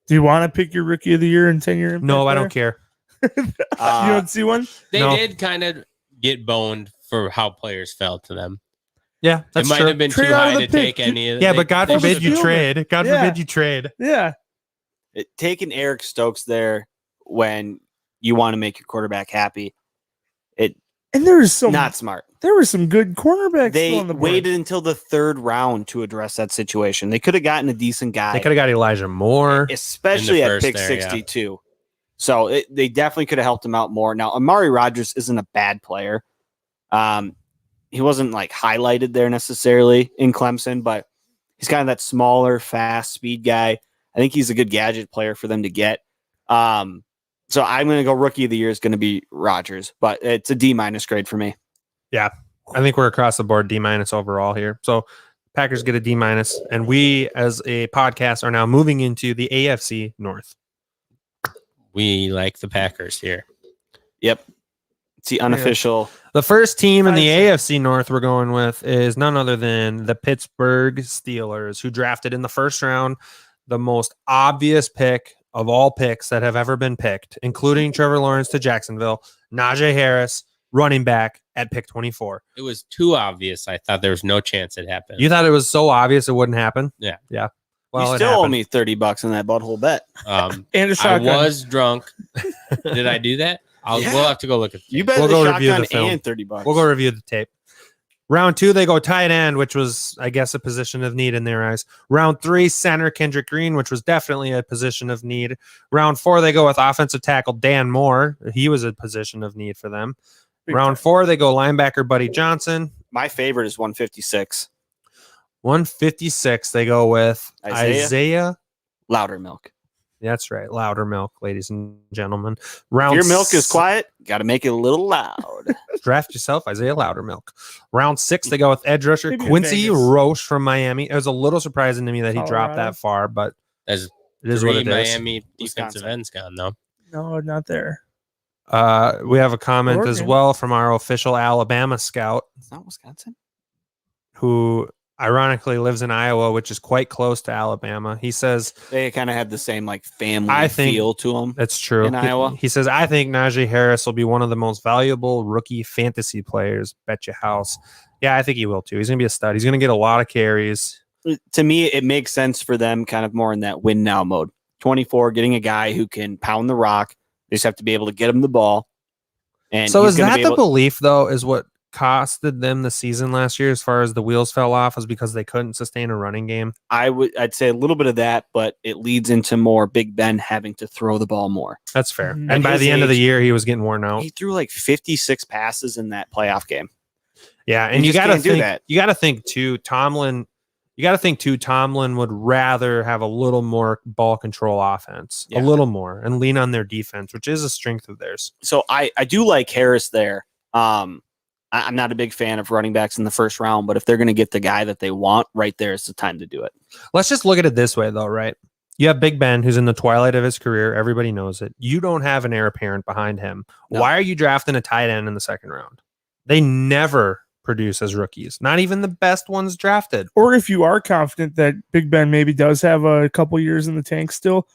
Do you want to pick your rookie of the year and 10-year? No, I don't care. You don't see one? They No. did kind of get boned for how players fell to them. Yeah, It that's might true. have been Trade too out of high the to pick. take any of Yeah, they- but God they forbid should've- you feel trade. God Yeah. forbid you trade. Yeah. Taking Eric Stokes there when you want to make your quarterback happy, And there was some not smart. there were some good cornerbacks They still on the board. waited until the 3rd round to address that situation. They could have gotten a decent guy, They could have got Elijah Moore. especially at first pick there, yeah. 62. So they definitely could have helped him out more. Now, Amari Rodgers isn't a bad player. He wasn't like highlighted there necessarily in Clemson, but he's kind of that smaller, fast speed guy. I think he's a good gadget player for them to get. So I'm going to go rookie of the year is going to be Rodgers, but it's a D- grade for me. I think we're across the board D- overall here. So Packers get a D-, and we as a podcast are now moving into the AFC North. We like the Packers here. Yep. It's the unofficial. The first team in the I'd AFC North we're going with is none other than the Pittsburgh Steelers, who drafted in the first round the most obvious pick of all picks that have ever been picked, including Trevor Lawrence to Jacksonville, Najee Harris, running back at pick 24. It was too obvious. I thought there was no chance it happened. You thought it was so obvious it wouldn't happen? Yeah. Well, You it still owe happened. me $30 on that butthole bet. And a I shotgun. was drunk. Did I do that? Yeah. We'll have to go look at. You bet We'll the go review shotgun the film. and $30. We'll go review the tape. Round 2, they go tight end, which was, I guess, a position of need in their eyes. Round 3, center Kendrick Green, which was definitely a position of need. Round 4, they go with offensive tackle Dan Moore. He was a position of need for them. Round 4, they go linebacker Buddy Johnson. My favorite is 156. 156, they go with Isaiah. Loudermilk. That's right. Loudermilk, ladies and gentlemen. If Round your milk is quiet, got to make it a little loud. Draft yourself, Isaiah Loudermilk. Round 6, they go with edge rusher Maybe in Quincy Vegas. Roche from Miami. It was a little surprising to me that he dropped Colorado. that far, but There's it is what three it is. Miami defensive Wisconsin. ends gone though. No, not there. We have a comment as Oregon. well from our official Alabama scout, It's not Wisconsin. who ironically lives in Iowa, which is quite close to Alabama. He says, They kind of had the same like family I think- feel to them. that's true. In Iowa? He says, I think Najee Harris will be one of the most valuable rookie fantasy players. Bet your house. Yeah, I think he will too. He's going to be a stud. He's going to get a lot of carries. To me, it makes sense for them kind of more in that win now mode. 24, getting a guy who can pound the rock. They just have to be able to get him the ball. And So he's is gonna that be the able- belief, though, is what costed them the season last year as far as the wheels fell off, is because they couldn't sustain a running game? I'd say a little bit of that, but it leads into more Big Ben having to throw the ball more. That's fair. Mhm. And At by his the end of the age, year, he was getting worn out. He threw like 56 passes in that playoff game. Yeah, and You you just got to can't do think. that. You got to think too. Tomlin. You got to think too. Tomlin would rather have a little more ball control offense, Yeah. a little more, and lean on their defense, which is a strength of theirs. So I do like Harris there. I'm not a big fan of running backs in the first round, but if they're going to get the guy that they want, right there is the time to do it. Let's just look at it this way, though, right? You have Big Ben, who's in the twilight of his career. Everybody knows it. You don't have an heir apparent behind him. No. Why are you drafting a tight end in the second round? They never produce as rookies. Not even the best ones drafted. Or if you are confident that Big Ben maybe does have a couple years in the tank still,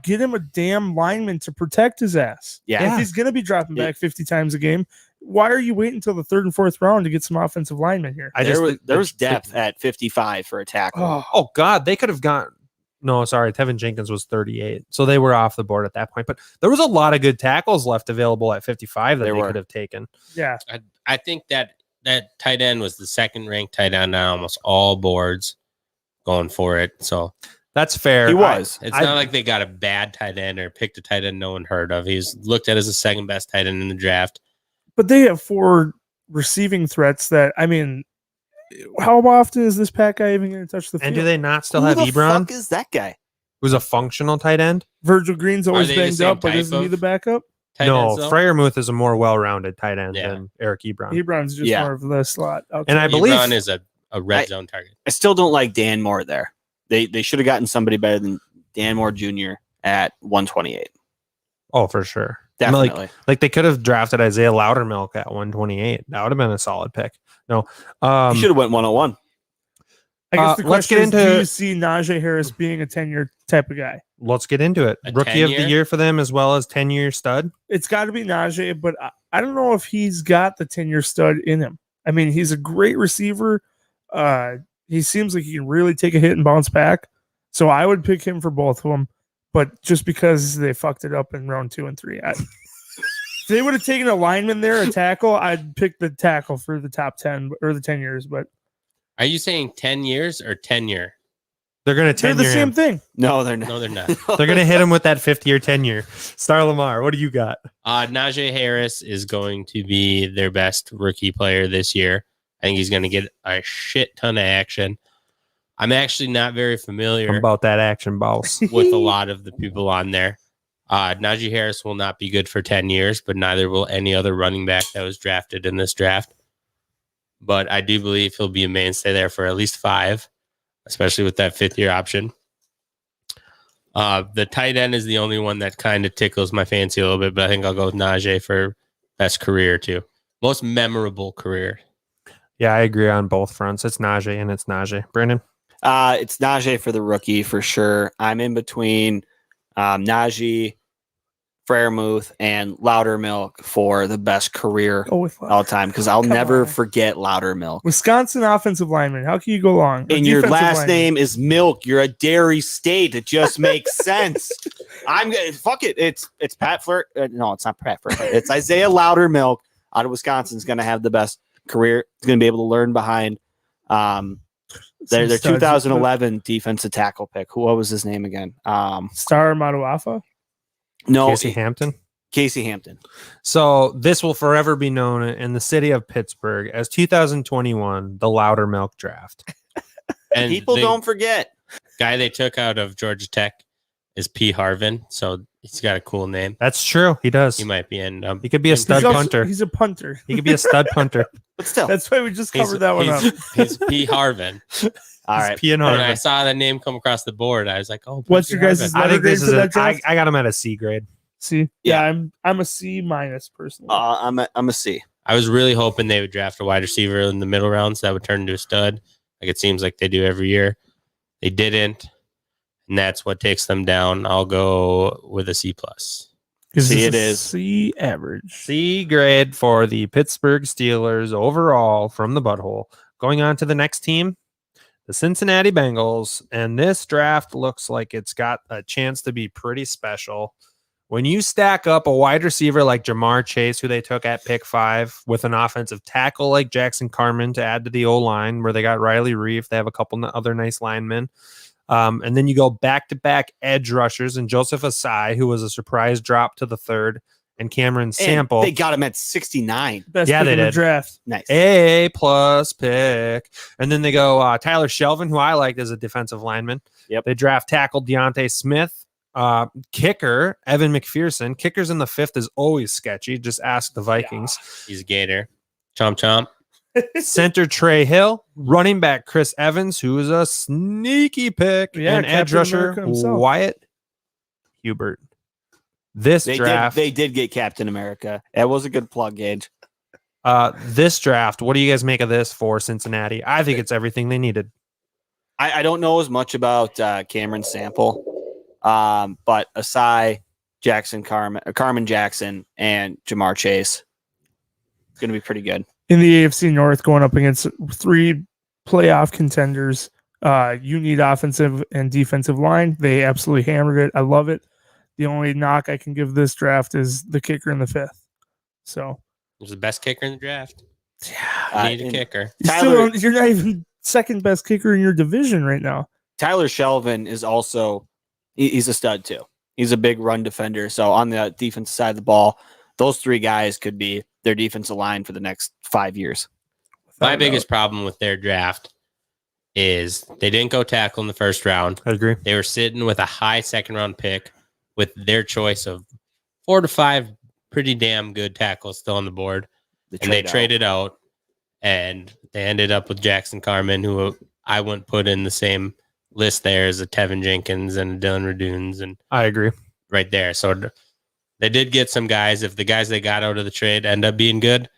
get him a damn lineman to protect his ass. Yeah. If he's going to be dropping back 50 times a game, why are you waiting until the 3rd and 4th round to get some offensive linemen here? There was depth at 55 for a tackle. Oh, Oh God, they could have gone. No, sorry, Tevin Jenkins was 38, so they were off the board at that point. But there was a lot of good tackles left available at 55 that There they were. could have taken. yeah. I think that tight end was the second ranked tight end on almost all boards going for it. So That's fair. He was. it's I- not like they got a bad tight end or picked a tight end no one heard of. He's looked at as the second best tight end in the draft. But they have 4 receiving threats that, I mean, how often is this Pack guy even going to touch the field? And do they not still Who have the Ebron, fuck is that guy? who's a functional tight end? Virgil Green's always they the banged same up, but type isn't he of- the backup? Tight No, ends, though? Freiermuth is a more well-rounded tight end Yeah. than Eric Ebron. Ebron's just Yeah. more of the slot. And I believe- Ebron is a red zone target. I still don't like Dan Moore there. They should have gotten somebody better than Dan Moore Jr. at 128. Oh, for sure. I mean, Definitely. like they could have drafted Isaiah Loudermilk at 128. That would have been a solid pick. No, He should have went 101. I guess the let's question get is, into- do you see Najee Harris being a 10-year type of guy? let's get into it. A Rookie of the 10-year? year for them as well as 10-year stud. It's got to be Najee, but I don't know if he's got the 10-year stud in him. I mean, he's a great receiver. He seems like he can really take a hit and bounce back. So I would pick him for both of them. But just because they fucked it up in round 2 and 3, if they would have taken a lineman there, a tackle, I'd pick the tackle for the top 10 or the 10 years. But Are you saying 10 years or tenure? They're going to they're the 10-year same him. thing. No, they're not. No, they're not. They're going to hit him with that 5th-year tenure. Star Lamar, what do you got? Najee Harris is going to be their best rookie player this year. I think he's going to get a shit ton of action. I'm actually not very familiar About that action, boss. with a lot of the people on there. Najee Harris will not be good for 10 years, but neither will any other running back that was drafted in this draft. But I do believe he'll be a mainstay there for at least 5, especially with that 5th-year option. The tight end is the only one that kind of tickles my fancy a little bit, but I think I'll go with Najee for best career too. Most memorable career. Yeah, I agree on both fronts. It's Najee and it's Najee. Brandon? It's Najee for the rookie for sure. I'm in between Najee, Freiermuth, and Loudermilk for the best career all time because I'll never forget Loudermilk. Wisconsin offensive lineman. How can you go wrong? And your last name is Milk. You're a dairy state. It just makes sense. I'm gonna fuck it. It's Pat Flirt. No, it's not Pat Flirt. It's Isaiah Loudermilk out of Wisconsin is going to have the best career. He's going to be able to learn behind their 2011 defensive tackle pick. What was his name again? Star Matuafa? No, Casey Hampton. Casey Hampton. So this will forever be known in the city of Pittsburgh as 2021, the Loudermilk draft. And people don't forget. Guy they took out of Georgia Tech is P. Harvin, so he's got a cool name. That's true. He does. He might be in. He could be a stud punter. He's a punter. He could be a stud punter. But still, that's why we just covered that one up. He's P. Harvin. All right. P and When I saw that name come across the board, I was like, "Oh, what's your guys' I think this is that I got him at a C grade. C. Yeah, I'm a C minus personally. I'm a C. I was really hoping they would draft a wide receiver in the middle rounds that would turn into a stud, like it seems like they do every year. They didn't, and that's what takes them down. I'll go with a C plus. See, it is C average. C grade for the Pittsburgh Steelers overall from the butthole. Going on to the next team, the Cincinnati Bengals, and this draft looks like it's got a chance to be pretty special. When you stack up a wide receiver like Jamar Chase, who they took at pick 5, with an offensive tackle like Jackson Carman to add to the O-line, where they got Riley Reef, they have a couple other nice linemen. And then you go back-to-back edge rushers and Joseph Asai, who was a surprise drop to the 3rd, and Cameron Sample. And they got him at 69. Best yeah, pick they in the did. draft. Nice. A+ pick. And then they go Tyler Shelvin, who I liked as a defensive lineman. Yep. They draft tackle Deontay Smith. Kicker Evan McPherson. Kickers in the 5th is always sketchy. Just ask the Vikings. He's a Gator. Chomp chomp. Center Trey Hill, running back Chris Evans, who is a sneaky pick, and edge rusher Wyatt Hubert. This draft, they did get Captain America. That was a good plug, Gage. This draft, what do you guys make of this for Cincinnati? I think it's everything they needed. I don't know as much about Cameron Sample, but Asai, Carmen Jackson, and Jamar Chase, it's going to be pretty good. In the AFC North, going up against 3 playoff contenders, you need offensive and defensive line. They absolutely hammered it. I love it. The only knock I can give this draft is the kicker in the 5th. So he's the best kicker in the draft. Yeah, you need a kicker. You're not even second best kicker in your division right now. Tyler Shelvin is also he's a stud too. He's a big run defender. So on the defensive side of the ball, those 3 guys could be their defensive line for the next 5 years. My biggest problem with their draft is they didn't go tackle in the 1st round. I agree. They were sitting with a high 2nd round pick with their choice of 4 to 5 pretty damn good tackles still on the board. They traded out, and they ended up with Jackson Carman, who I wouldn't put in the same list there as a Tevin Jenkins and Dylan Radunes. And I agree. Right there. So they did get some guys. If the guys they got out of the trade end up being good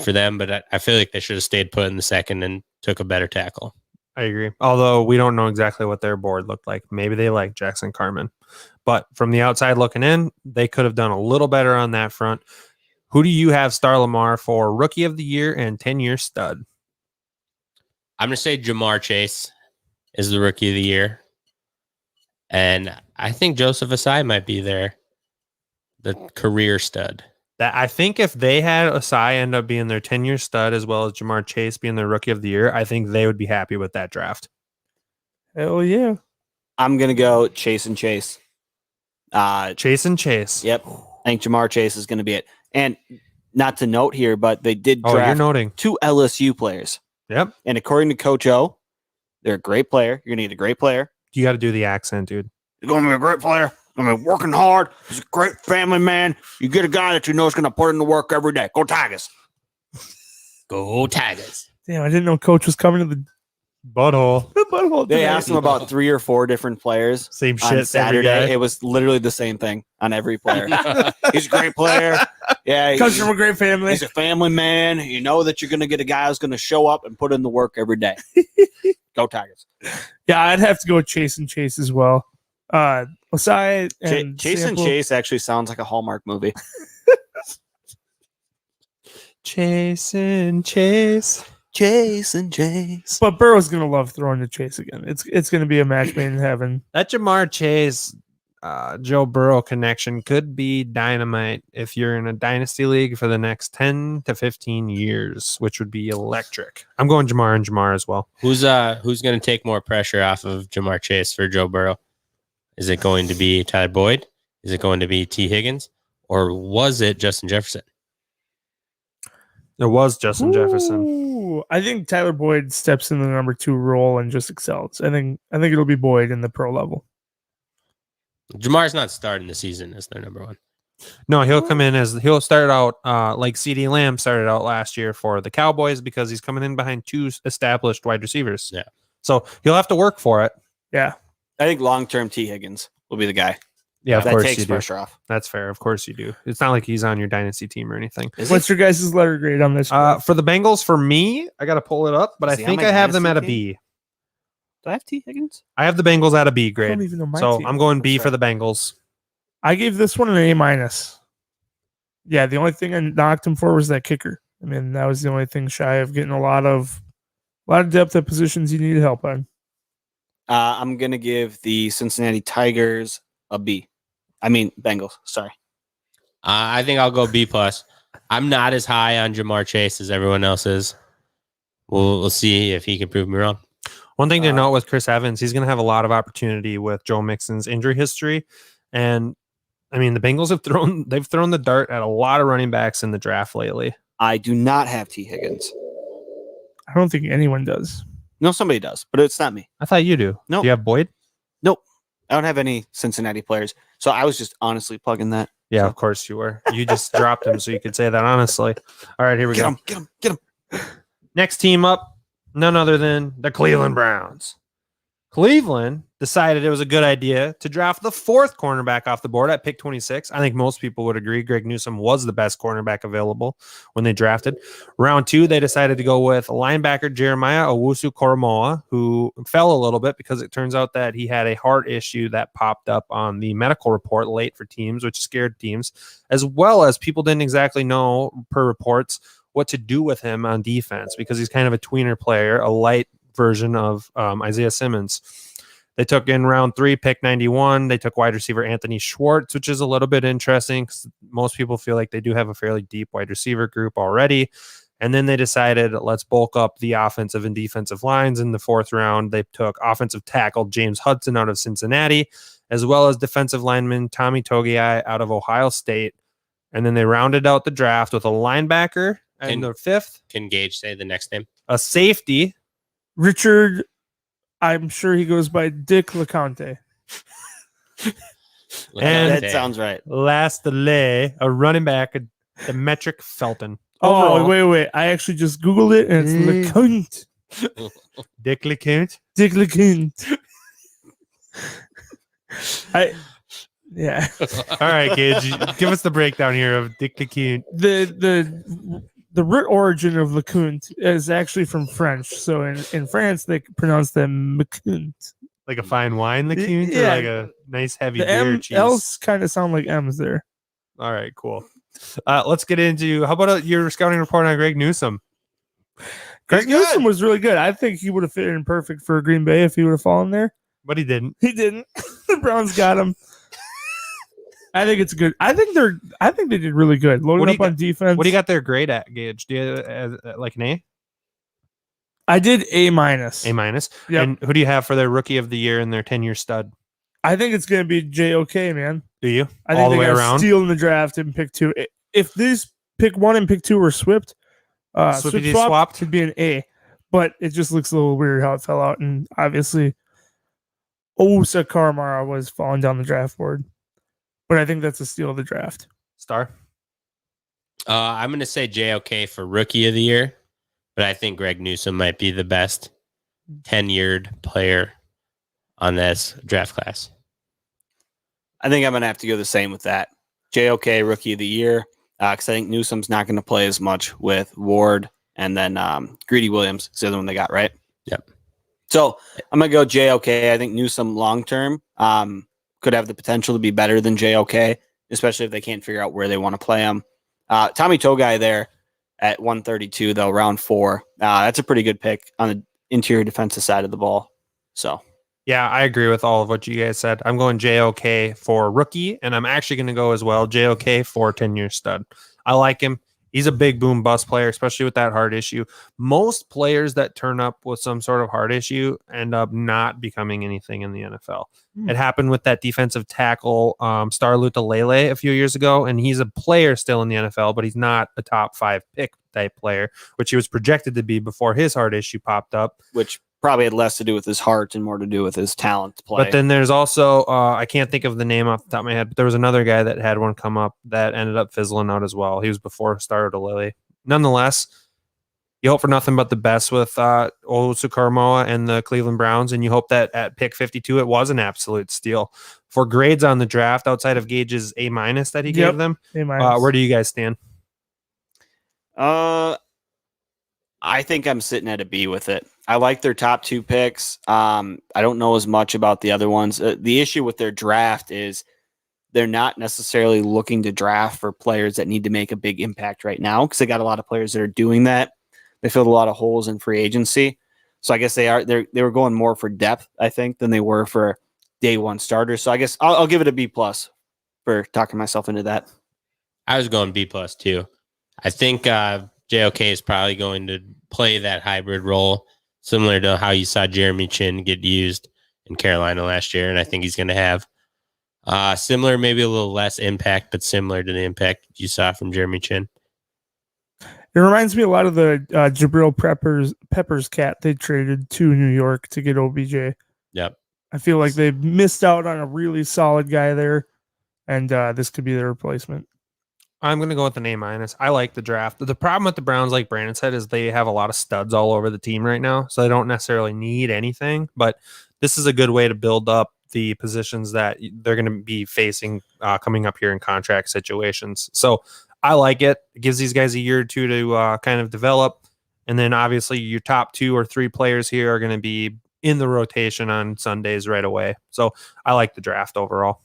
for them. But I feel like they should have stayed put in the 2nd and took a better tackle. I agree. Although we don't know exactly what their board looked like. Maybe they like Jackson Carman. But from the outside looking in, they could have done a little better on that front. Who do you have Star Lamar for Rookie of the Year and 10-year stud? I'm going to say Jamar Chase is the Rookie of the Year. And I think Joseph Asai might be there. The career stud. That I think if they had Asai end up being their 10-year stud as well as Jamar Chase being their Rookie of the Year, I think they would be happy with that draft. Hell yeah. I'm going to go Chase and Chase. Chase and Chase. Yep. I think Jamar Chase is going to be it. And not to note here, but they did draft 2 LSU players. Yep. And according to Coach O, they're a great player. You're going to need a great player. You got to do the accent, dude. You're going to be a great player. I mean, working hard. He's a great family man. You get a guy that you know is going to put in the work every day. Go Tigers. Go Tigers. Damn, I didn't know Coach was coming to the Butthole. butthole. They today. asked him about 3 or 4 different players Same on shit. Every Saturday. guy. It was literally the same thing on every player. He's a great player. Yeah, Comes from a great family. he's a family man. You know that you're going to get a guy who's going to show up and put in the work every day. Go Tigers. Yeah, I'd have to go with Chase and Chase as well. Osai and Chase and Sample. Chase actually sounds like a Hallmark movie. Chase and Chase. Chase and Chase. But Burrow's gonna love throwing to Chase again. It's gonna be a match made in heaven. That Jamar Chase, Joe Burrow connection could be dynamite if you're in a dynasty league for the next 10 to 15 years, which would be electric. I'm going Jamar and Jamar as well. Who's going to take more pressure off of Jamar Chase for Joe Burrow? Is it going to be Tyler Boyd? Is it going to be T. Higgins? Or was it Justin Jefferson? It was Justin Jefferson. Ooh, I think Tyler Boyd steps in the number 2 role and just excels. I think it'll be Boyd in the pro level. Jamar's not starting the season as their number 1. No, he'll come in as he'll start out like CeeDee Lamb started out last year for the Cowboys because he's coming in behind 2 established wide receivers. Yeah. So he'll have to work for it. Yeah. I think long-term T. Higgins will be the guy. Yeah, of that course takes you do. pressure off. That's fair. Of course you do. It's not like he's on your dynasty team or anything. What's your guys' letter grade on this? For the Bengals, for me, I got to pull it up, but Is I he think on my I have them at a dynasty B. Do I have T. Higgins? I have the Bengals at a B I grade. don't even know my So team. I'm going B That's for the Bengals. I gave this one an A-. Yeah, the only thing I knocked him for was that kicker. I mean, that was the only thing shy of getting a lot of depth at positions you need help on. I'm going to give the Cincinnati Tigers a B. I mean, Bengals. Sorry. I think I'll go B+. I'm not as high on Jamar Chase as everyone else is. We'll see if he can prove me wrong. One thing to note with Chris Evans, he's going to have a lot of opportunity with Joe Mixon's injury history. And I mean, the Bengals have thrown the dart at a lot of running backs in the draft lately. I do not have T. Higgins. I don't think anyone does. No, somebody does, but it's not me. I thought you do. No. Do you have Boyd? I don't have any Cincinnati players. So I was just honestly plugging that. Yeah, So- of course you were. You just dropped him so you could say that honestly. All right, here we go. Get him. Next team up, none other than the Cleveland Browns. Cleveland decided it was a good idea to draft the 4th cornerback off the board at pick 26. I think most people would agree Greg Newsome was the best cornerback available when they drafted. Round 2, they decided to go with linebacker Jeremiah Owusu-Koramoah, who fell a little bit because it turns out that he had a heart issue that popped up on the medical report late for teams, which scared teams, as well as people didn't exactly know, per reports, what to do with him on defense because he's kind of a tweener player, a light version of Isaiah Simmons. They took in round 3, pick 91. They took wide receiver Anthony Schwartz, which is a little bit interesting because most people feel like they do have a fairly deep wide receiver group already. And then they decided, let's bulk up the offensive and defensive lines. In the 4th round, they took offensive tackle James Hudson out of Cincinnati, as well as defensive lineman Tommy Togiai out of Ohio State. And then they rounded out the draft with a linebacker in the 5th, Can Gage say the next name? a safety, Richard, I'm sure he goes by Dick LeConte. And- That sounds right. last delay, a running back, Demetric Felton. Oh, Overall, wait. I actually just Googled it, and it's LeConte. Dick LeCount. Dick LeConte. Yeah. All right, Gage, give us the breakdown here of Dick LeCount. The root origin of LeConte is actually from French. So in France, they pronounce them McCoont. Like a fine wine, LeCount, Yeah. or like a nice heavy The beer M cheese. L's kind of sound like M's there. All right, cool. Let's get into how about your scouting report on Greg Newsome? Greg He's good. Newsome was really good. I think he would have fit in perfect for Green Bay if he would have fallen there. But he didn't. He didn't. The Browns got him. I think it's good. I think they did really good. What Loading do up you on defense. What do you got their grade at, Gage? Do you like an A? I did A-. A minus. Yep. And who do you have for their rookie of the year and their 10-year stud? I think it's gonna be JOK, man. Do you? I think All the they way got around? steal in the draft and pick 2. If these pick 1 and pick 2 were swapped, Swappity swapped? it'd be an A. But it just looks a little weird how it fell out, and obviously, Osa Karamara was falling down the draft board. but I think that's a steal of the draft. Star. I'm going to say JOK for rookie of the year, but I think Greg Newsome might be the best tenured player on this draft class. I think I'm going to have to go the same with that. JOK rookie of the year, because I think Newsome's not going to play as much with Ward, and then Greedy Williams is the other one they got, right? Yep. So I'm going to go JOK. I think Newsome long-term could have the potential to be better than JOK, especially if they can't figure out where they want to play him. Tommy Togai there at 132, though, round 4. That's a pretty good pick on the interior defensive side of the ball. So, yeah, I agree with all of what you guys said. I'm going JOK for rookie, and I'm actually going to go as well JOK for 10-year stud. I like him. He's a big boom bust player, especially with that heart issue. Most players that turn up with some sort of heart issue end up not becoming anything in the NFL. It happened with that defensive tackle, Star Lutulele, a few years ago, and he's a player still in the NFL, but he's not a top 5 pick type player, which he was projected to be before his heart issue popped up. Which probably had less to do with his heart and more to do with his talent to play. But then there's also, I can't think of the name off the top of my head, but there was another guy that had one come up that ended up fizzling out as well. He was before Star Lutulele. Nonetheless, you hope for nothing but the best with Owusu Karamoah and the Cleveland Browns, and you hope that at pick 52 it was an absolute steal. For grades on the draft, outside of Gage's A- that he gave them, A-. where do you guys stand? I think I'm sitting at a B with it. I like their top 2 picks. I don't know as much about the other ones. The issue with their draft is they're not necessarily looking to draft for players that need to make a big impact right now, because they got a lot of players that are doing that. They filled a lot of holes in free agency. So I guess they were going more for depth, I think, than they were for day one starters. So I guess I'll give it a B+ for talking myself into that. I was going B+ too. I think JOK is probably going to play that hybrid role, similar to how you saw Jeremy Chin get used in Carolina last year. And I think he's going to have similar, maybe a little less impact, but similar to the impact you saw from Jeremy Chin. It reminds me a lot of the Jabril Peppers cat they traded to New York to get OBJ. Yep. I feel like they missed out on a really solid guy there, and this could be their replacement. I'm going to go with an A-. I like the draft. The problem with the Browns, like Brandon said, is they have a lot of studs all over the team right now, so they don't necessarily need anything, but this is a good way to build up the positions that they're going to be facing coming up here in contract situations. So I like it. It gives these guys a year or two to kind of develop, and then obviously your top 2 or 3 players here are going to be in the rotation on Sundays right away. So I like the draft overall.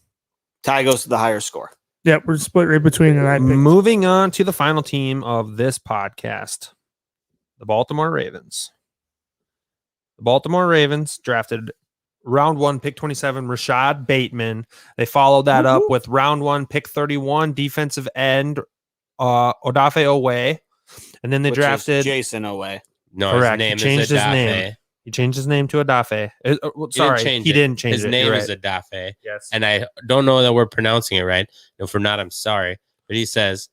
Ty goes to the higher score. Yeah, we're split right between and I picked. Moving on to the final team of this podcast, the Baltimore Ravens. The Baltimore Ravens drafted round 1, pick 27, Rashad Bateman. They followed that up with round 1, pick 31, defensive end Odafe Owe. And then they drafted Jason Owe. No, correct. His name He changed is his name. He changed his name to Odafe. Sorry, he didn't change his it. name You're is right. Odafe. Yes. And I don't know that we're pronouncing it right. If we're not, I'm sorry. But he says,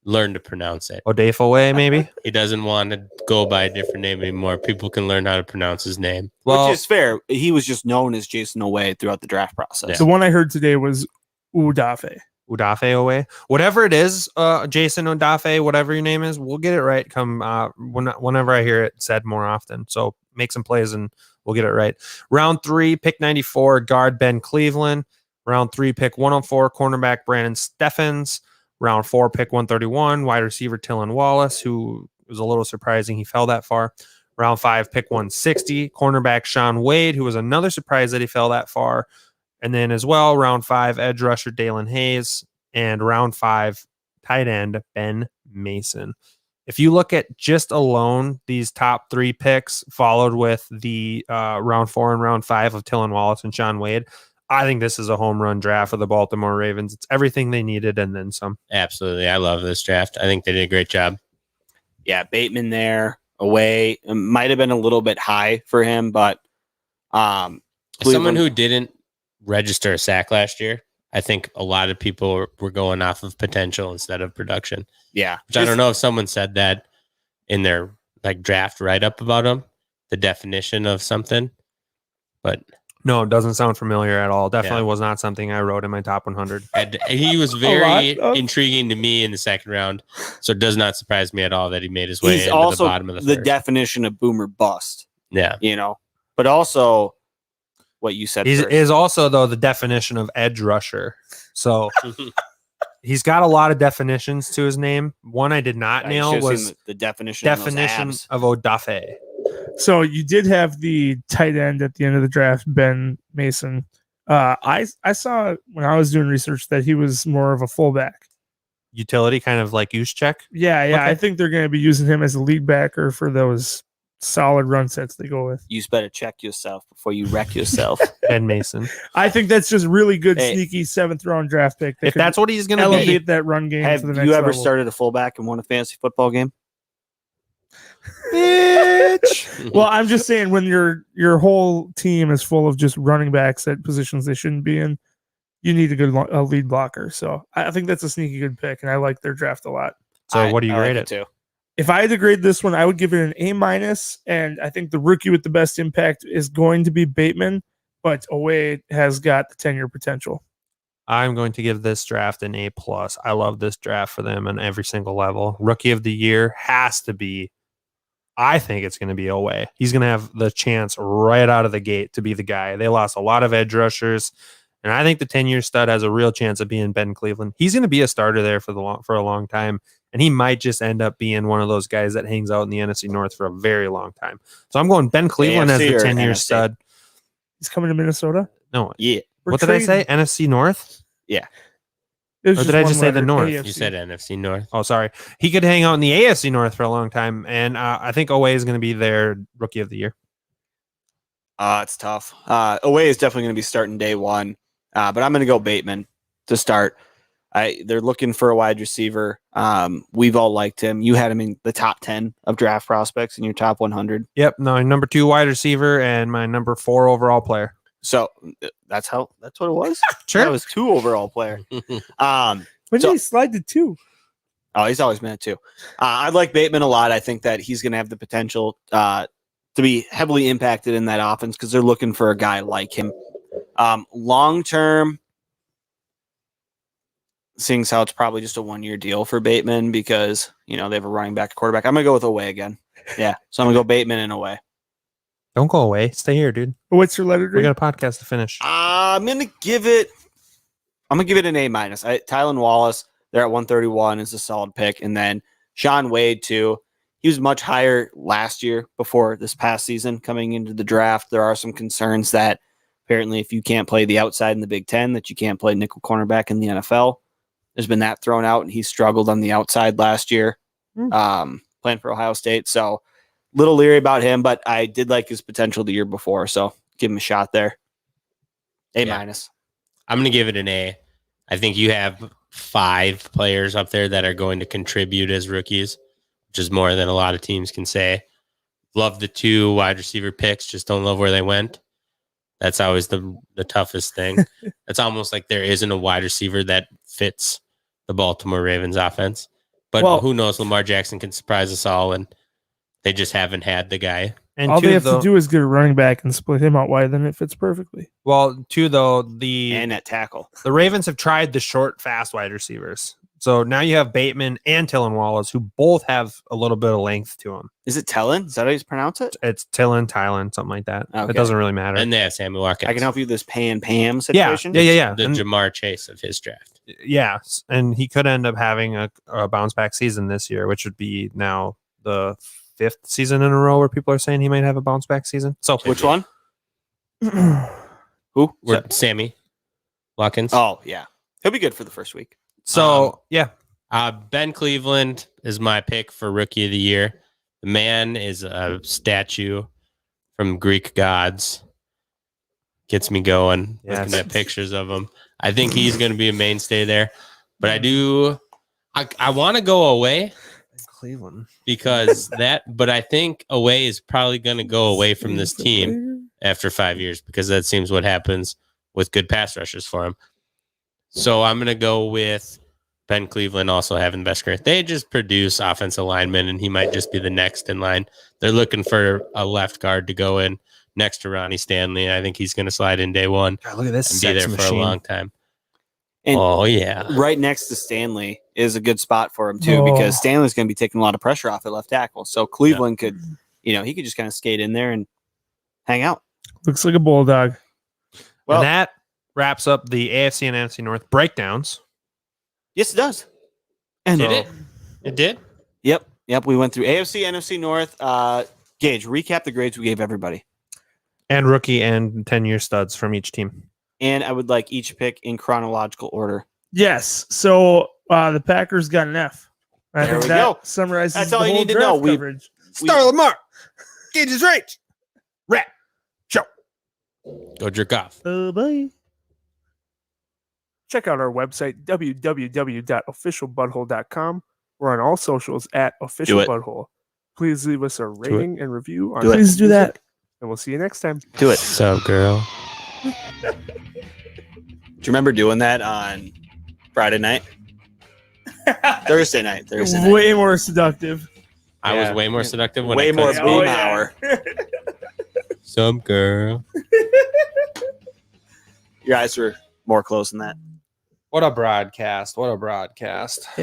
learn to pronounce it. Odafe Owe, maybe? He doesn't want to go by a different name anymore. People can learn how to pronounce his name. Well, Which is fair. He was just known as Jason Owe throughout the draft process. The one I heard today was Udafe. Odafe Owe. Whatever it is, Jason Odafe, whatever your name is, we'll get it right come whenever I hear it said more often. So make some plays and we'll get it right. Round 3, pick 94, guard Ben Cleveland. Round 3, pick 104, cornerback Brandon Steffens. Round 4, pick 131, wide receiver Tylan Wallace, who was a little surprising he fell that far. Round 5, pick 160, cornerback Sean Wade, who was another surprise that he fell that far. And then as well, round 5, edge rusher Dalen Hayes, and round 5, tight end Ben Mason. If you look at just alone these top 3 picks, followed with the round 4 and round 5 of Tylan Wallace and Sean Wade, I think this is a home run draft for the Baltimore Ravens. It's everything they needed and then some. Absolutely. I love this draft. I think they did a great job. Yeah, Bateman there, away. It might have been a little bit high for him, but someone who didn't register a sack last year, I think a lot of people were going off of potential instead of production. Yeah. Which I don't know if someone said that in their like draft write-up about him, the definition of something, but No, it doesn't sound familiar at all. Definitely was not something I wrote in my top 100. And he was very intriguing to me in the second round, so it does not surprise me at all that he made his way He's into also the bottom of the first. definition of boomer bust. Yeah. But also what you said. He first. is also, though, the definition of edge rusher. So he's got a lot of definitions to his name. One I did not You nail should have was seen the definition of Odafe. So you did have the tight end at the end of the draft, Ben Mason. I saw when I was doing research that he was more of a fullback. Utility, kind of like Juszczyk. Yeah. Okay. I think they're going to be using him as a lead backer for those solid run sets they go with. You better check yourself before you wreck yourself. Ben Mason. I think that's just really good, Hey. sneaky 7th round draft pick. If that's what he's going to elevate be, that run game Have to the next you ever level. started a fullback and won a fantasy football game? bitch. Well, I'm just saying when your whole team is full of just running backs at positions they shouldn't be in, you need a good lead blocker. So I think that's a sneaky good pick, and I like their draft a lot. So what do you I rate like it? too. If I had to grade this one, I would give it an A-, and I think the rookie with the best impact is going to be Bateman, but Owe has got the 10-year potential. I'm going to give this draft an A+. I love this draft for them on every single level. Rookie of the year has to be, I think it's going to be Owe. He's going to have the chance right out of the gate to be the guy. They lost a lot of edge rushers, and I think the 10-year stud has a real chance of being Ben Cleveland. He's going to be a starter there for a long time, and he might just end up being one of those guys that hangs out in the NFC North for a very long time. So I'm going Ben Cleveland as the AFC or 10-year NFC? stud. He's coming to Minnesota. No, Yeah. what did I say? NFC North? Or did I just say the North? You said NFC North. Oh, sorry. He could hang out in the AFC North for a long time, and I think Owe is going to be their rookie of the year. It's tough. Owe is definitely going to be starting day one, but I'm going to go Bateman to start. They're looking for a wide receiver. We've all liked him. You had him in the top 10 of draft prospects in your top 100. Yep. No, number 2 wide receiver and my number 4 overall player. So that's what it was. Sure. That was 2 overall player. When So- did he slide to 2? Oh, he's always been a 2. I like Bateman a lot. I think that he's going to have the potential to be heavily impacted in that offense because they're looking for a guy like him. Long term, seeing how it's probably just a 1-year deal for Bateman because they have a running back, a quarterback. I'm gonna go with Owe again. Yeah, so I'm gonna go Bateman and Owe. Don't go away. Stay here, dude. What's your letter We grade? got a podcast to finish. I'm gonna give it an A-. Tylan Wallace there at 131 is a solid pick, and then Sean Wade too. He was much higher last year before this past season. Coming into the draft, there are some concerns that apparently if you can't play the outside in the Big Ten, that you can't play nickel cornerback in the NFL. There's been that thrown out, and he struggled on the outside last year, playing for Ohio State. So little leery about him, but I did like his potential the year before. So give him a shot there. A-. Yeah. I'm going to give it an A. I think you have 5 players up there that are going to contribute as rookies, which is more than a lot of teams can say. Love the 2 wide receiver picks. Just don't love where they went. That's always the toughest thing. It's almost like there isn't a wide receiver that fits the Baltimore Ravens offense. But who knows? Lamar Jackson can surprise us all, and they just haven't had the guy. And All 2, they have though, to do is get a running back and split him out wide, then it fits perfectly. well, 2 though, the And at tackle. Ravens have tried the short, fast wide receivers. So now you have Bateman and Tylan Wallace, who both have a little bit of length to them. Is it Tellin? Is that how you pronounce it? It's Tylan, something like that. Okay. It doesn't really matter. And they have Sammy Watkins. I can help you with this Pam yeah, situation. yeah. The And- Jamar Chase of his draft. yeah, and he could end up having a bounce back season this year, which would be now the 5th season in a row where people are saying he might have a bounce back season. So Which one? Who? Sammy Watkins. Oh, yeah. He'll be good for the first week. yeah, Ben Cleveland is my pick for rookie of the year. The man is a statue from Greek gods. Gets me going. Yes. Looking at pictures of him. I think he's going to be a mainstay there. But I want to go away Cleveland. because but I think away is probably going to go away from this team after 5 years because that seems what happens with good pass rushers for him. So I'm going to go with Ben Cleveland also having the best career. They just produce offensive linemen, and he might just be the next in line. They're looking for a left guard to go in next to Ronnie Stanley. I think he's going to slide in day one God, look at this and be there sex for machine. a long time. And oh, yeah. right next to Stanley is a good spot for him too, Oh. because Stanley's going to be taking a lot of pressure off at left tackle. So Cleveland could, he could just kind of skate in there and hang out. Looks like a bulldog. Well, And that wraps up the AFC and NFC North breakdowns. yes, it does. And Did it? It did? Yep. We went through AFC, NFC North. Gage, recap the grades we gave everybody. And rookie and 10-year studs from each team. And I would like each pick in chronological order. Yes. So the Packers got an F. I There think we that go. summarizes That's the all you whole need to know. draft coverage. Star Lamar. Gage's right. Rap. Show. Go jerk off. Bye. Check out our website, www.officialbutthole.com. We're on all socials at officialbutthole. Please leave us a rating and review. Please do that. And we'll see you next time. Do it. What's up, girl? Do you remember doing that on Friday night? Thursday night. Way more seductive. I was way more seductive when Way I more couldn't boom speak. hour. Some girl. Your eyes were more close than that. What a broadcast.